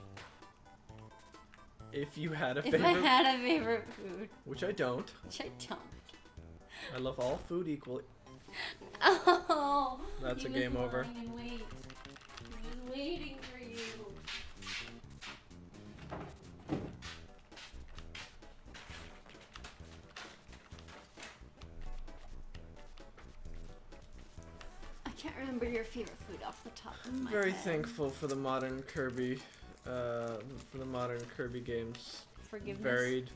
If you had a favorite... If I had a favorite food. Which I don't. Which I don't. I love all food equally. Oh! That's a game over. He was waiting for you. I can't remember your favorite food off the top of my Very head. thankful for the modern Kirby, games. Forgiveness?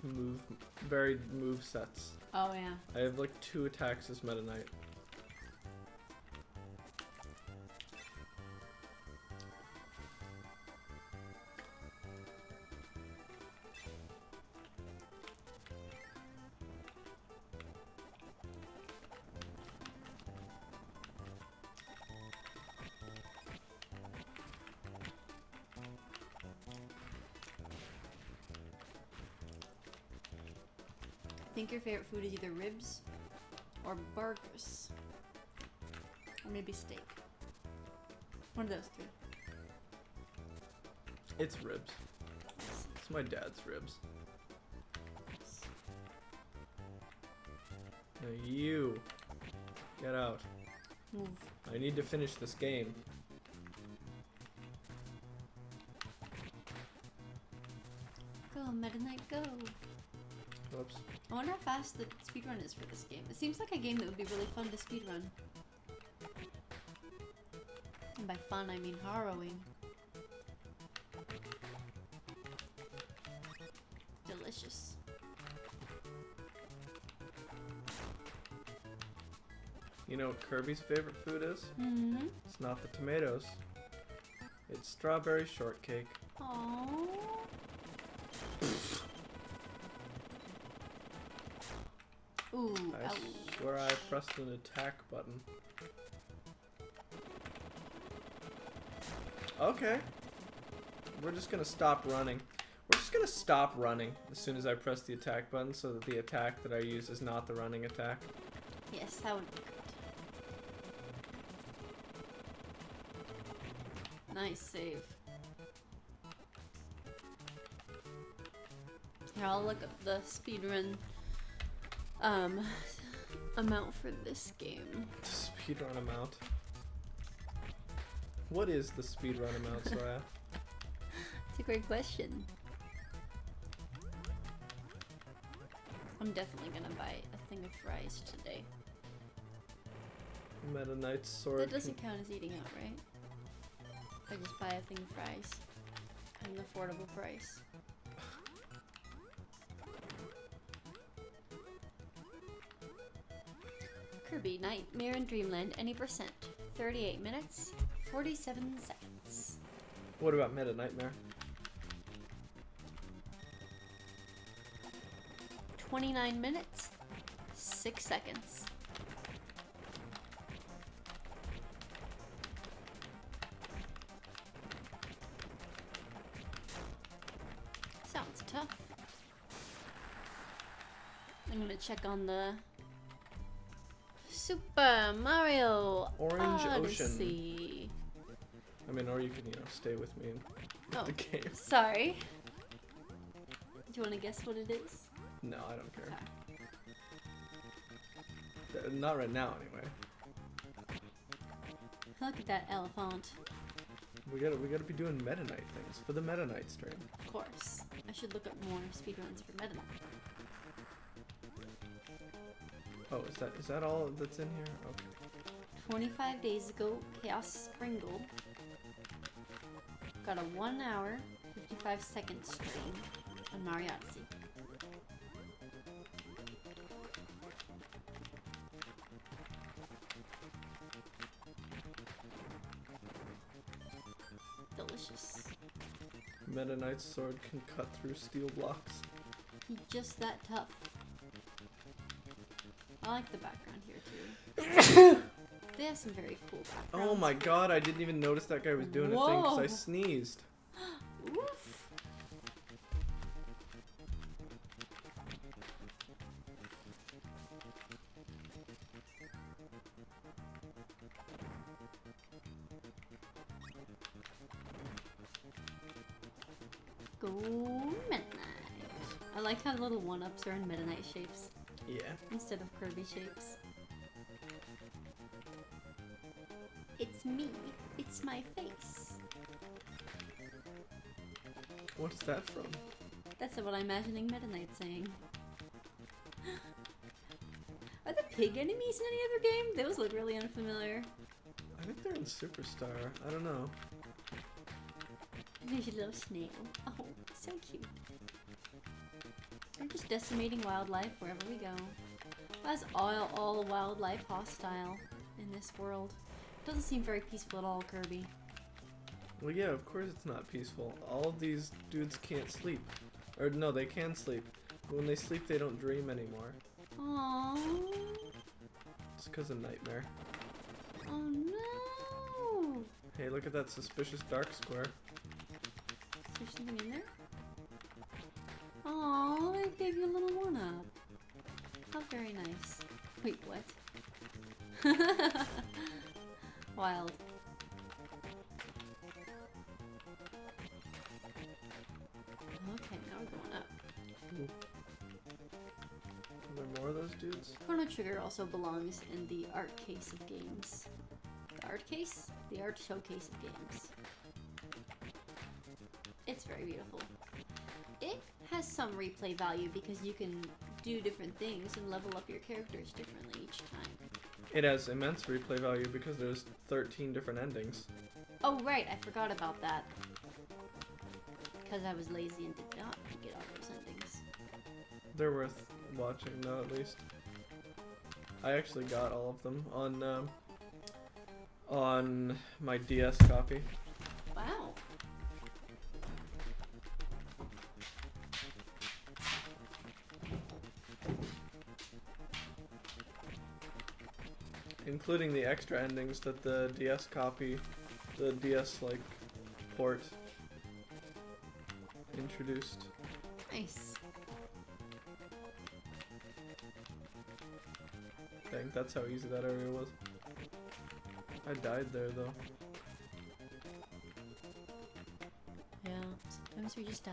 Varied move sets. Oh, yeah. I have like 2 attacks as Meta Knight. think your favorite food is either ribs or burgers. Or maybe steak. One of those three. It's ribs. It's my dad's ribs. Now you get out. Move. I need to finish this game. Go, Meta Knight, go. Whoops. I wonder how fast the speedrun is for this game. It seems like a game that would be really fun to speedrun. And by fun, I mean harrowing. Delicious. You know what Kirby's favorite food is? Mm-hmm. It's not the tomatoes. It's strawberry shortcake. Aww. Ooh, I ouch. swear I pressed an attack button. Okay. We're just gonna stop running. We're just gonna stop running as soon as I press the attack button so that the attack that I use is not the running attack. Yes, that would be good. Nice save. Here, I'll look up the speedrun amount for this game. Speedrun amount. What is the speedrun amount, Soraya? It's a great question. I'm definitely gonna buy a thing of fries today. Meta Knight's sword. That doesn't count as eating out, right? If I just buy a thing of fries at an affordable price. Kirby, Nightmare in Dreamland, any percent. 38 minutes, 47 seconds. What about Meta Nightmare? 29 minutes, 6 seconds. Sounds tough. I'm gonna check on the Super Mario Orange Odyssey. Ocean. I mean, or you can, stay with me in the game. Sorry. Do you want to guess what it is? No, I don't care. Okay. Not right now, anyway. Look at that elephant. We gotta be doing Meta Knight things for the Meta Knight stream. Of course. I should look up more speedruns for Meta Knight. Oh, is that all that's in here? Okay. 25 days ago, Chaos Springle got a 1 hour, 55 second stream on Mario Odyssey. Delicious. Meta Knight's sword can cut through steel blocks. He's just that tough. I like the background here too. They have some very cool backgrounds. Oh my god, I didn't even notice that guy was doing a thing because I Whoa. sneezed. Oof. Go Meta Knight. I like how the little one-ups are in Meta Knight shapes Yeah. instead of Kirby shapes. It's me. It's my face. What's that from? That's what I'm imagining Meta Knight saying. Are the pig enemies in any other game? Those look really unfamiliar. I think they're in Superstar. I don't know. There's a little snail. Oh, so cute. We're just decimating wildlife wherever we go. Why is all wildlife hostile in this world? Doesn't seem very peaceful at all, Kirby. Well, yeah, of course it's not peaceful. All of these dudes can't sleep. Or, no, they can sleep. But when they sleep, they don't dream anymore. Aww. It's because of Nightmare. Oh no! Hey, look at that suspicious dark square. Is there something in there? Aww, I gave you a little one-up. Wild. Okay, now we're going up. Are there more of those dudes? Chrono Trigger also belongs in the art case of games. The art case? The art showcase of games. It's very beautiful. It has some replay value because you can do different things and level up your characters differently each time. It has immense replay value because there's 13 different endings. Oh right, I forgot about that. Because I was lazy and did not get all those endings. They're worth watching though, at least. I actually got all of them on my DS copy. Wow. Including the extra endings that the DS copy, the DS like port introduced. Nice. Dang, that's how easy that area was. I died there though. Yeah, sometimes we just die.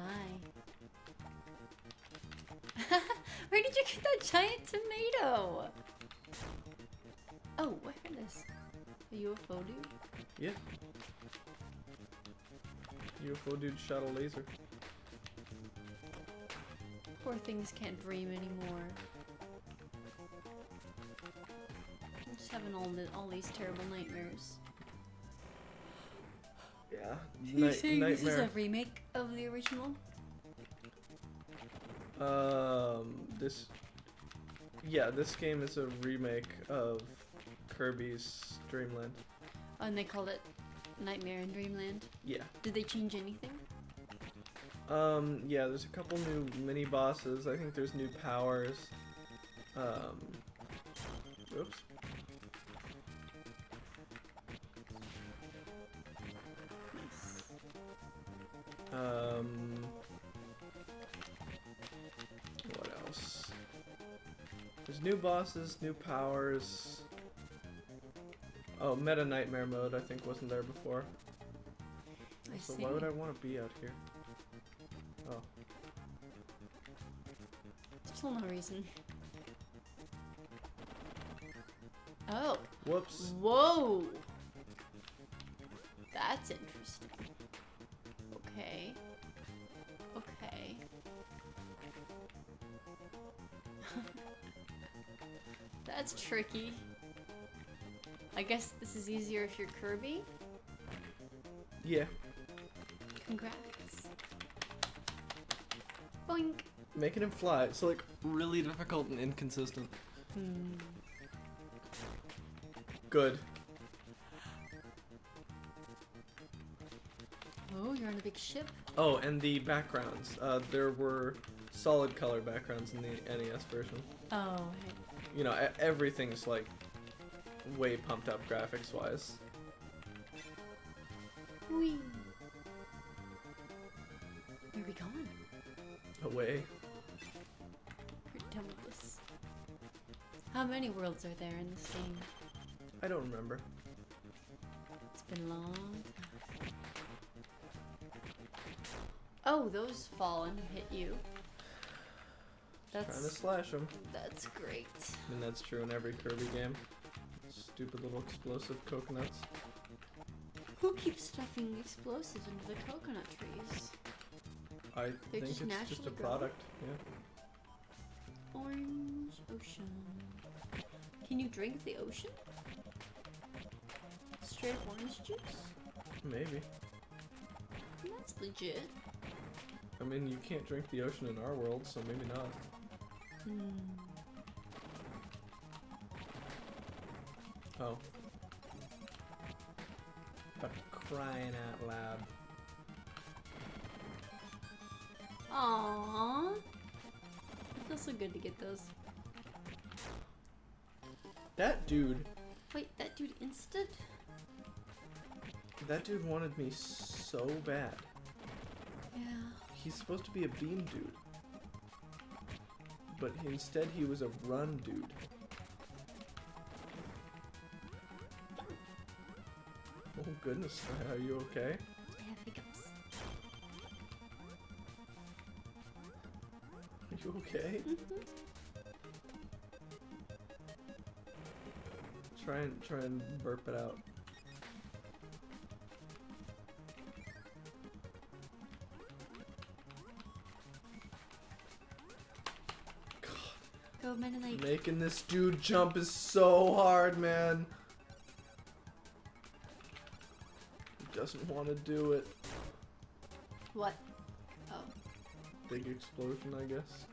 Where did you get that giant tomato? Oh, what is this? A UFO dude? Yeah. UFO dude shot a laser. Poor things can't dream anymore. I'm just having all these terrible nightmares. Yeah. You saying this is a Nightmare. remake of the original? This game is a remake of Kirby's Dreamland. Oh, and they called it Nightmare in Dreamland. Yeah. Did they change anything? Yeah, there's a couple new mini bosses. I think there's new powers. Oops. Nice. What else? There's new bosses, new powers. Oh, meta nightmare mode I think wasn't there before. I So see. why would I want to be out here? Oh. Still no reason. Oh. Whoops. Whoa. That's interesting. Okay. Okay. That's tricky. I guess this is easier if you're Kirby. Yeah. Congrats. Boink. Making him fly. It's like really difficult and inconsistent. Good. Oh, you're on a big ship? Oh, and the backgrounds. There were solid color backgrounds in the NES version. Oh, You know, everything's like way pumped up graphics wise. whee. Where are we going? Away. Pretty done with this. How many worlds are there in this game? I don't remember. It's been long. Oh, those fall and hit you. Trying to That's slash them. that's great. And that's true in every Kirby game. Stupid little explosive coconuts. Who keeps stuffing explosives into the coconut trees? I They think just it's just a naturally grow? product. Yeah. Orange ocean. Can you drink the ocean? Straight up orange juice? Maybe. That's legit. I mean, you can't drink the ocean in our world, so maybe not. Oh. For crying out loud. Aww. It feels so good to get those. That dude. Wait, that dude instant? That dude wanted me so bad. Yeah. He's supposed to be a beam dude. But instead he was a run dude. Oh goodness, are you okay? I have hiccups. Are you okay? Try and burp it out. Go Mennonite. Making this dude jump is so hard, man. He doesn't want to do it. What? Oh. Big explosion, I guess.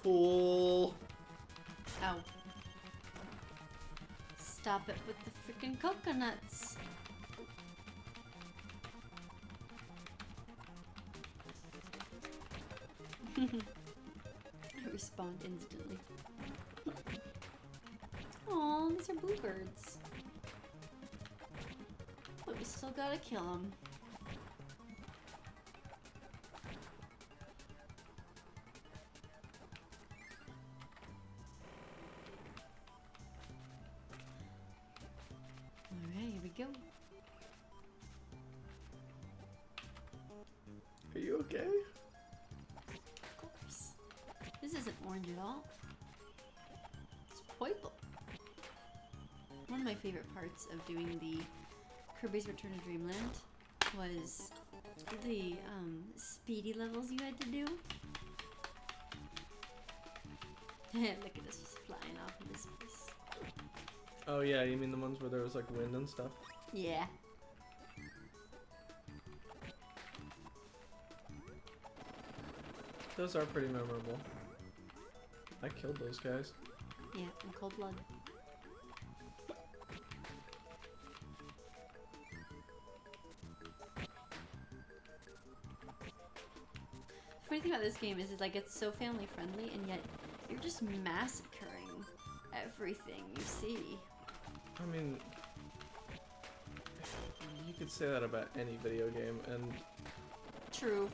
Cool. Ow. Stop it with the freaking coconuts. I respond instantly. Aw, these are bluebirds. But we still gotta kill them. Alright, here we go. Are you okay? Of course. This isn't orange at all. It's purple. One of my favorite parts of doing the Kirby's Return to Dreamland was the speedy levels you had to do. Look at us just flying off into space. Oh yeah, you mean the ones where there was like wind and stuff? Yeah. Those are pretty memorable. I killed those guys. Yeah, in cold blood. The funny thing about this game is like it's so family friendly and yet you're just massacring everything you see. I mean, you could say that about any video game, and True.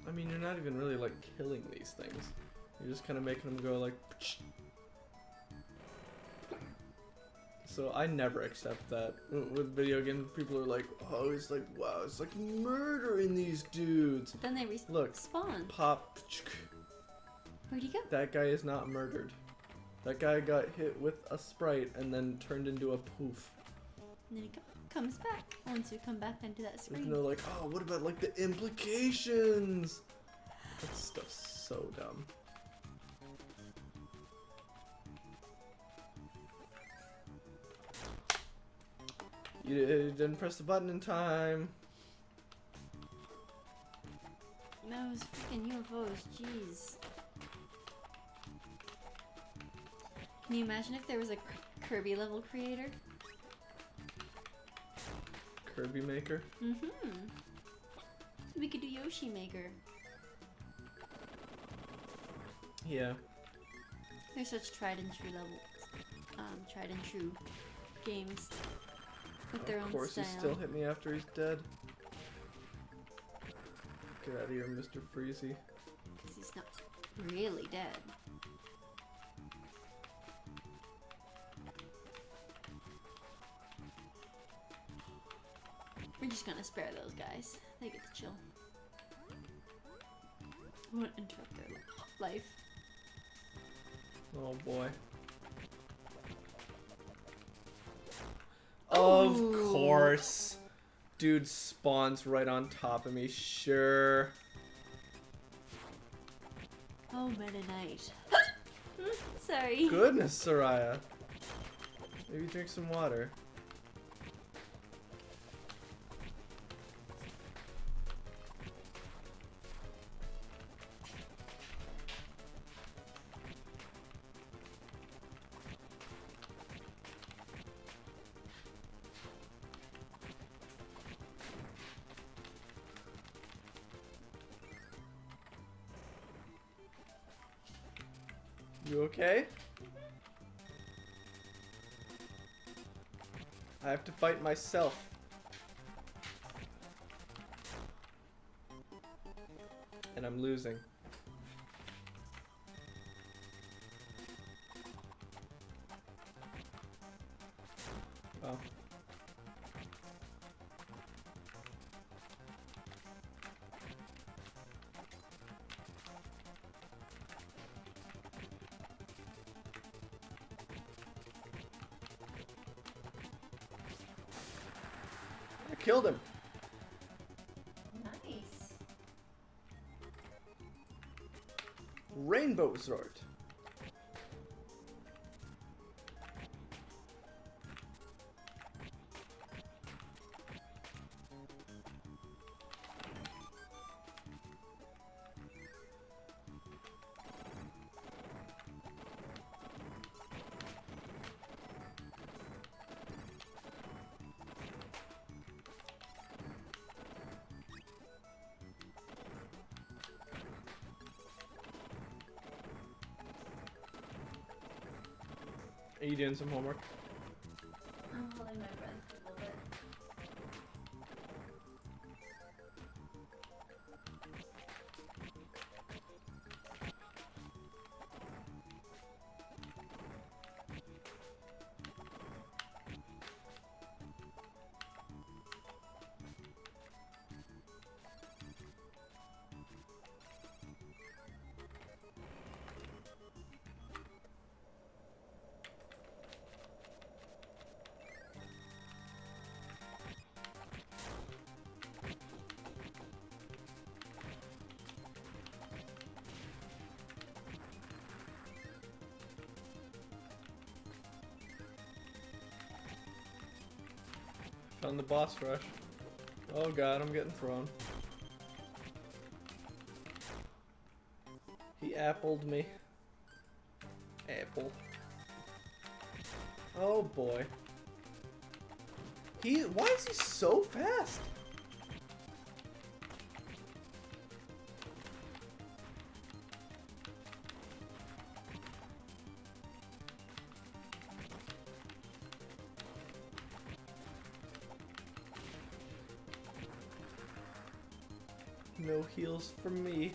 I mean, you're not even really like killing these things. You're just kind of making them go like. Psh. So I never accept that with video games. People are like, oh, it's like, wow, it's like murdering these dudes. But then they Look, spawn. Pop. Where'd he go? That guy is not murdered. That guy got hit with a sprite and then turned into a poof. And then he comes back once you come back into that There's screen. no like, oh, what about like the implications? That stuff's so dumb. You didn't press the button in time. Those freaking UFOs, jeez. Can you imagine if there was a Kirby level creator? Kirby Maker. Mm-hmm. We could do Yoshi Maker. Yeah. They're such tried and true levels. Tried and true games. With their own Of course, style. he still hit me after he's dead. Get out of here, Mr. Freezy. Because he's not really dead. We're just gonna spare those guys. They get to chill. I won't interrupt their life. Oh boy. Of Ooh. course. Dude spawns right on top of me, sure. Oh, Mennonite. Sorry. Goodness, Soraya. Maybe drink some water. You okay? I have to fight myself. And I'm losing. Oh. I killed him. Nice. Rainbow sword. Are you doing some homework? I'm holding my breath a little bit. On the boss rush. Oh god, I'm getting thrown. He appled me. Apple. Oh boy. Why is he so fast? No heals for me.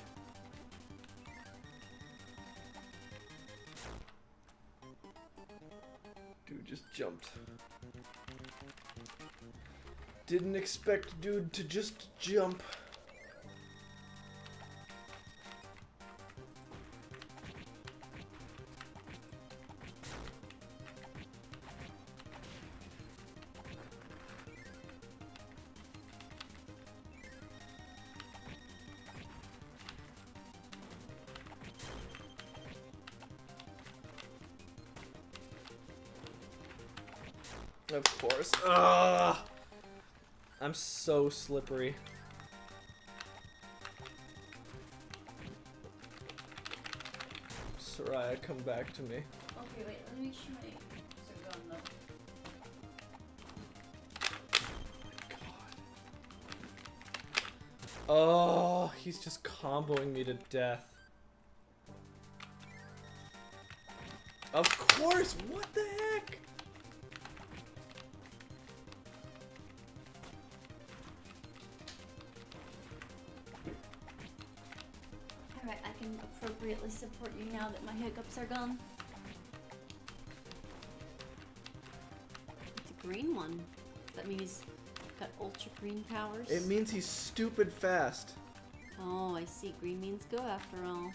Dude just jumped. Didn't expect dude to just jump. Of course. Ugh! I'm so slippery. Soraya, come back to me. Okay, wait, let me make sure my are gone though. Oh, he's just comboing me to death. Of course! What the heck? Alright, I can appropriately support you now that my hiccups are gone. It's a green one. Does that mean he's got ultra green powers? It means he's stupid fast. Oh, I see. Green means go after all.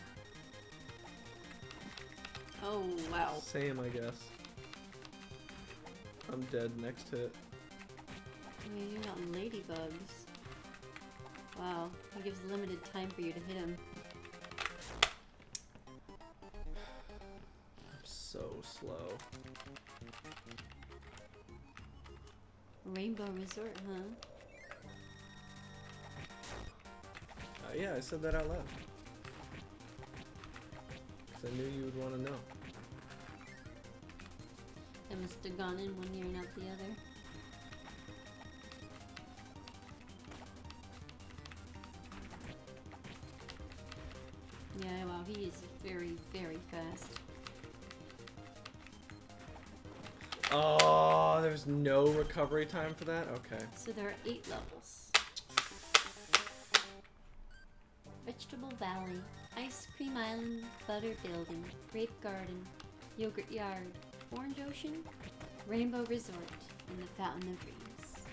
Oh, wow. Same, I guess. I'm dead next to it. I mean, you're not ladybugs. Wow, he gives limited time for you to hit him. I'm so slow. Rainbow Resort, huh? Yeah, I said that out loud. Because I knew you would want to know. I must have gone in one ear and out the other. Yeah, wow, he is very, very fast. Oh, there's no recovery time for that? Okay. So there are 8 levels. Vegetable Valley, Ice Cream Island, Butter Building, Grape Garden, Yogurt Yard, Orange Ocean, Rainbow Resort in the Fountain of Dreams.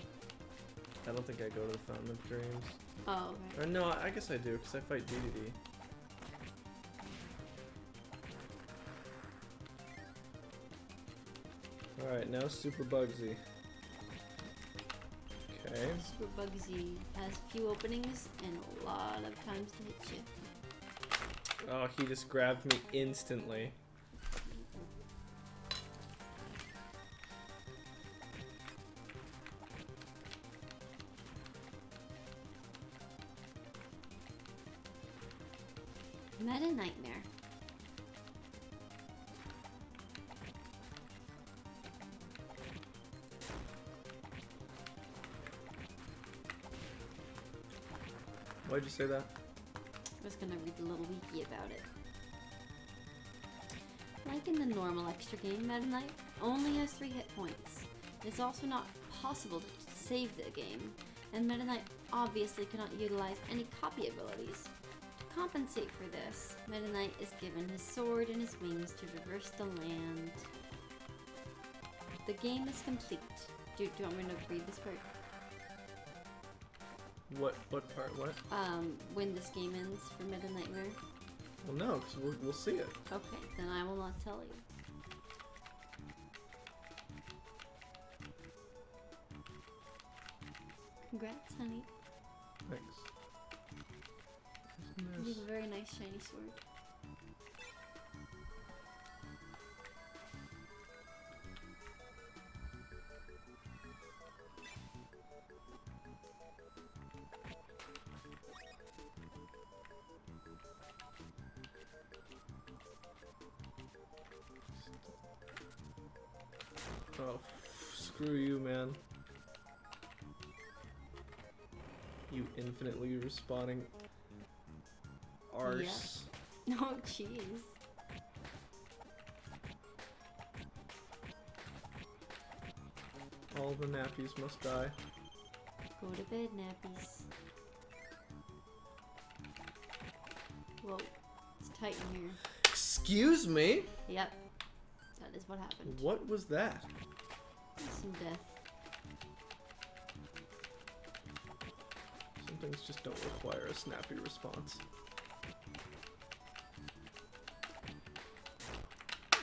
I don't think I go to the Fountain of Dreams. Oh, Or right. no, I guess I do, because I fight DDD. Alright, now Super Bugsy. Okay. Super Bugsy has few openings and a lot of times to hit you. Oh, he just grabbed me instantly. Meta Nightmare. Why'd you say that? I was gonna read the little wiki about it. Like in the normal extra game, Meta Knight only has 3 hit points. It's also not possible to save the game, and Meta Knight obviously cannot utilize any copy abilities. To compensate for this, Meta Knight is given his sword and his wings to traverse the land. The game is complete. Do you want me to read this part? What part? What? When this game ends for Meta Nightmare? Well, no, because we'll see it. Okay, then I will not tell you. Congrats, honey. Thanks. You have a very nice shiny sword. Oh, screw you, man. You infinitely respawning arse. Oh, jeez. All the nappies must die. Go to bed, nappies. Whoa, it's tight in here. Excuse me? Yep, that is what happened. What was that? Some death. Some things just don't require a snappy response.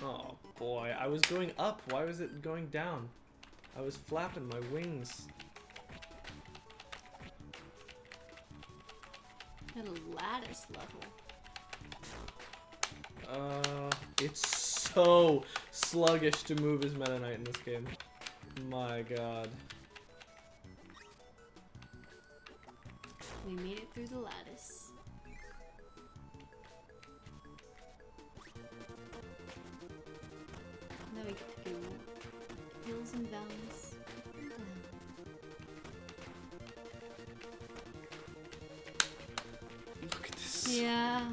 Oh boy, I was going up. Why was it going down? I was flapping my wings. At a lattice level. It's so sluggish to move as Meta Knight in this game. My god. We made it through the lattice. Now we get to go hills and valleys. Look at this. Yeah.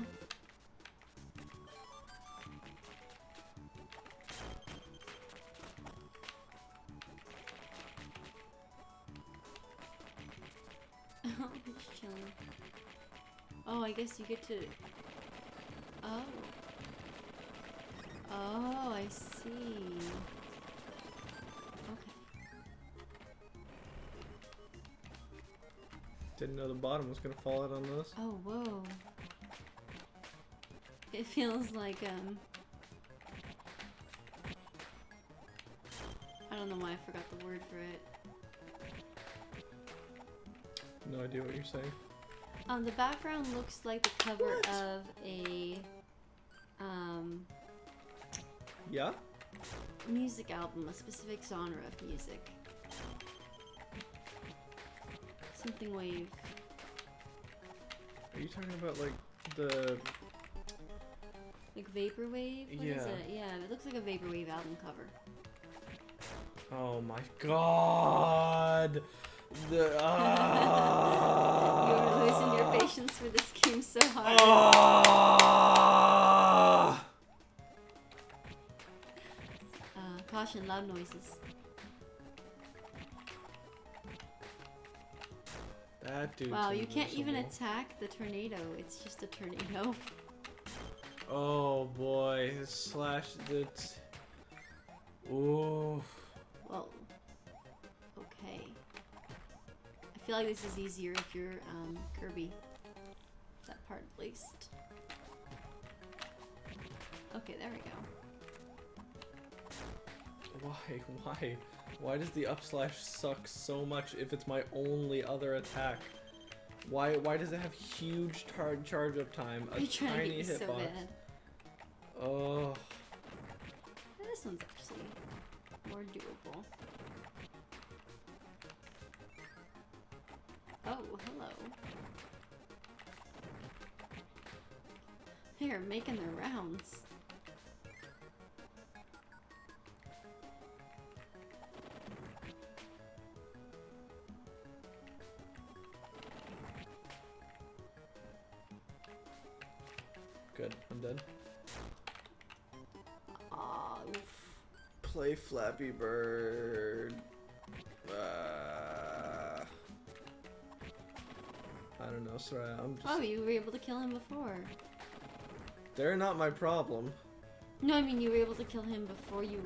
Just chilling. Oh, I guess you get to. Oh. Oh, I see. Okay. Didn't know the bottom was gonna fall out on this. Oh, whoa. It feels like, I don't know why I forgot the word for it. No idea what you're saying. The background looks like the cover What? of a, Yeah? music album, a specific genre of music. Something wave. Are you talking about like the... Like vaporwave? What is Yeah. it? Yeah, it looks like a vaporwave album cover. Oh my god! The You're losing your patience for this game so hard. Caution, loud noises. That dude. Wow, you can't even attack the tornado. It's just a tornado. Oh boy, slash the. Ooh. feel like this is easier if you're Kirby. That part at least. Okay, there we go. Why does the up slash suck so much if it's my only other attack? Why does it have huge charge up time? A You're trying to tiny get you so hitbox. bad. Oh. This one's actually more doable. Oh, hello. Here, making their rounds. Good, I'm dead. Aw, oof. Play Flappy Bird. I don't know, Soraya. I'm just. Oh, you were able to kill him before. They're not my problem. No, I mean you were able to kill him before you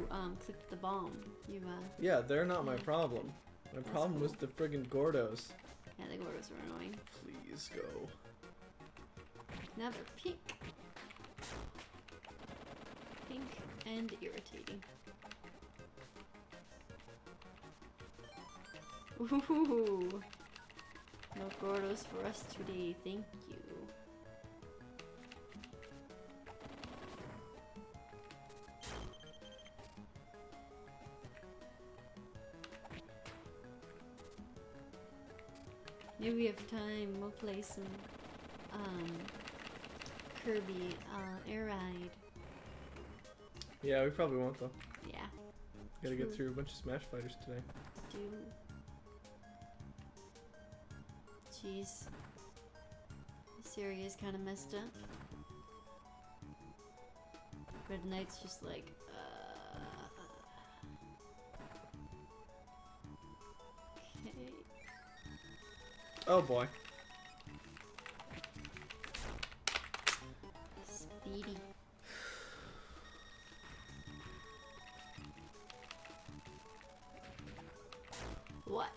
clicked the bomb. You Yeah, they're not my Yeah. problem. My That's problem was cool. the friggin' Gordos. yeah, the Gordos were annoying. Please go. Now they're pink. Pink and irritating. Ooh. No Gordos for us today, thank you. Maybe we have time, we'll play some Kirby Air Ride. Yeah, we probably won't though. Yeah, Gotta True. get through a bunch of Smash Fighters today. do. Jeez. This area is kind of messed up. Red Knight's just like, okay. Oh boy. Speedy. What?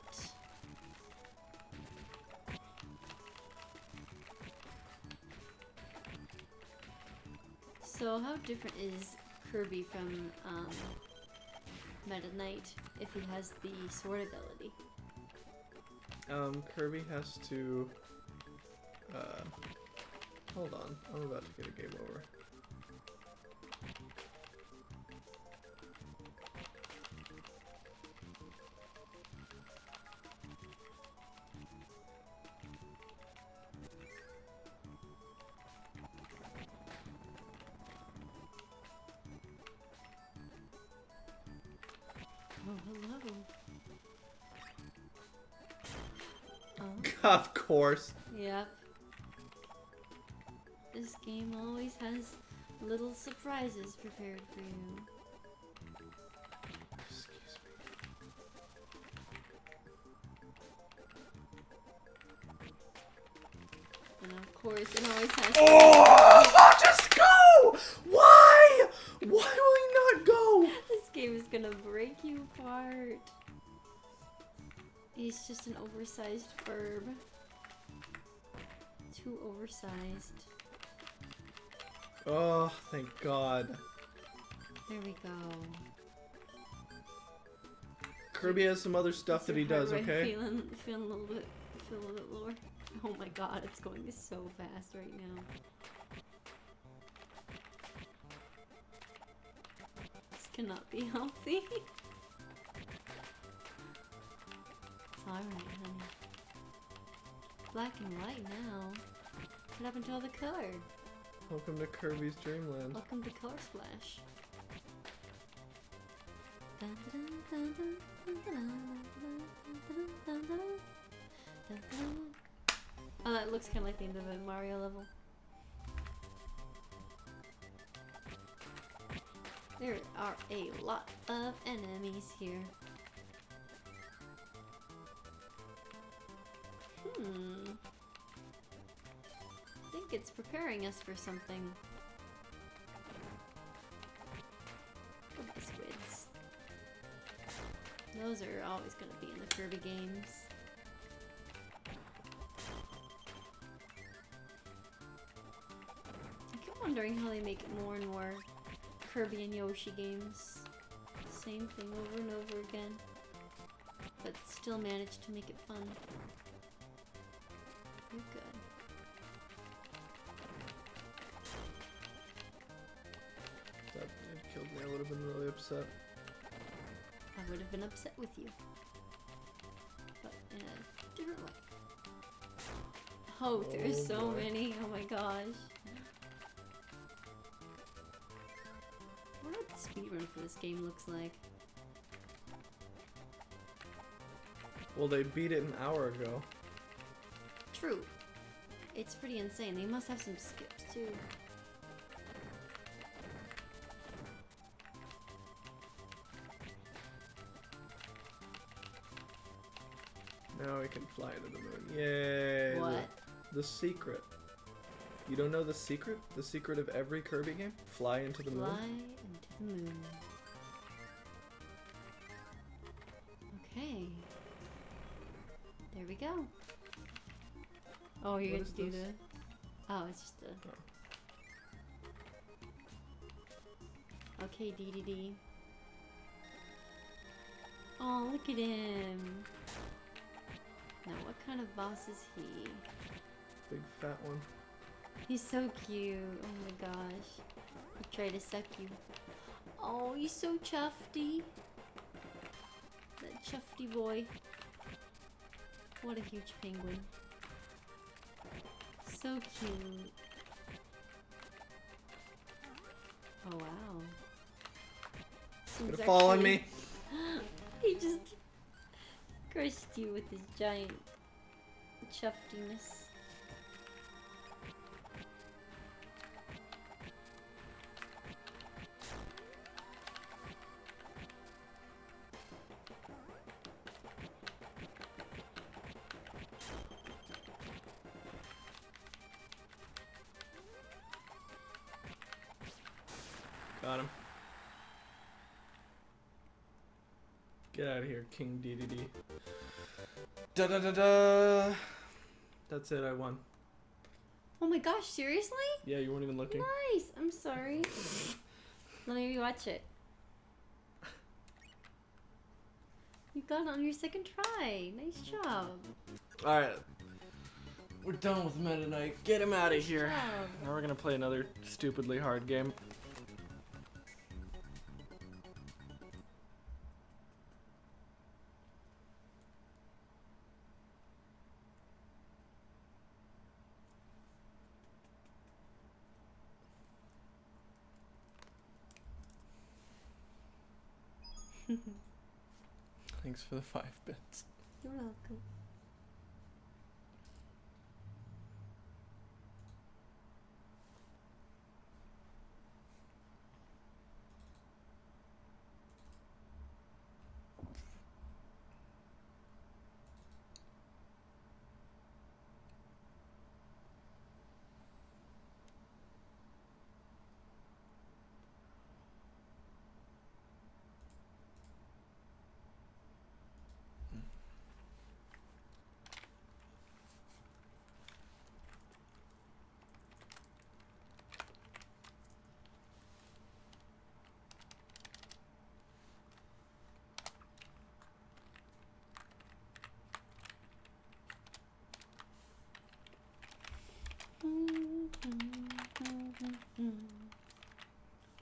So how different is Kirby from Meta Knight if he has the sword ability? Kirby has to. Hold on. I'm about to get a game over. Oh, hello. Oh, Of course. yep. This game always has little surprises prepared for you. Excuse me. And of course, it always has. Oh! Just go! Why? Why will he not go? This game is gonna break you apart. He's just an oversized burb. Too oversized. Oh, thank God. There we go. Kirby has some other stuff that he does, okay? Feeling a little bit lower. Oh my God, it's going so fast right now. This cannot be healthy. It's alright, honey. Black and white now. What happened to all the color? Welcome to Kirby's Dreamland. Welcome to Color Splash. Oh, that looks kind of like the end of a Mario level. There are a lot of enemies here. I think it's preparing us for something. Look at the squids. Those are always going to be in the Kirby games. wondering how they make more and more Kirby and Yoshi games. Same thing over and over again. But still manage to make it fun. You're good. That it killed me. I would have been really upset. I would have been upset with you. But in a different way. Oh, there's so boy. many. Oh my gosh. I wonder what the speedrun for this game looks like. Well, they beat it an hour ago. True. It's pretty insane. They must have some skips too. Now we can fly into the moon. Yay! What? The secret. You don't know the secret? The secret of every Kirby game? Fly into the Fly moon? into the moon. Okay. There we go. Oh, you're What going is to do this? the... Oh, it's just a... Okay, DDD. Oh, look at him. Now, what kind of boss is he? Big fat one. He's so cute. Oh my gosh. He'll try to suck you. Oh, he's so chuffy. That chuffy boy. What a huge penguin. So cute. Oh wow. Seems Gonna fall on actually- me. He just crushed you with his giant chuftiness. Got him. Get out of here, King DDD. Da da da da. That's it. I won. Oh my gosh, seriously? Yeah, you weren't even looking. Nice. I'm sorry. Let me rewatch it. You got it on your second try. Nice job. All right. We're done with Meta Knight. Get him out of here. job. Now we're gonna play another stupidly hard game. Thanks for the 5 bits. You're welcome.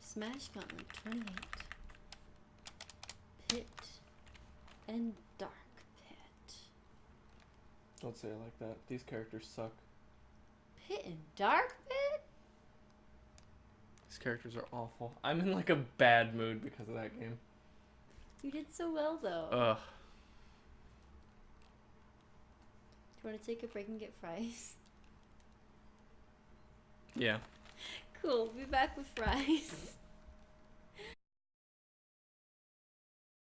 Smash Gauntlet 28. Pit and Dark Pit. Don't say it like that. These characters suck. Pit and Dark Pit? These characters are awful. I'm in like a bad mood because of that game. You did so well though. Ugh. Do you want to take a break and get fries? Yeah. Cool, be back with fries.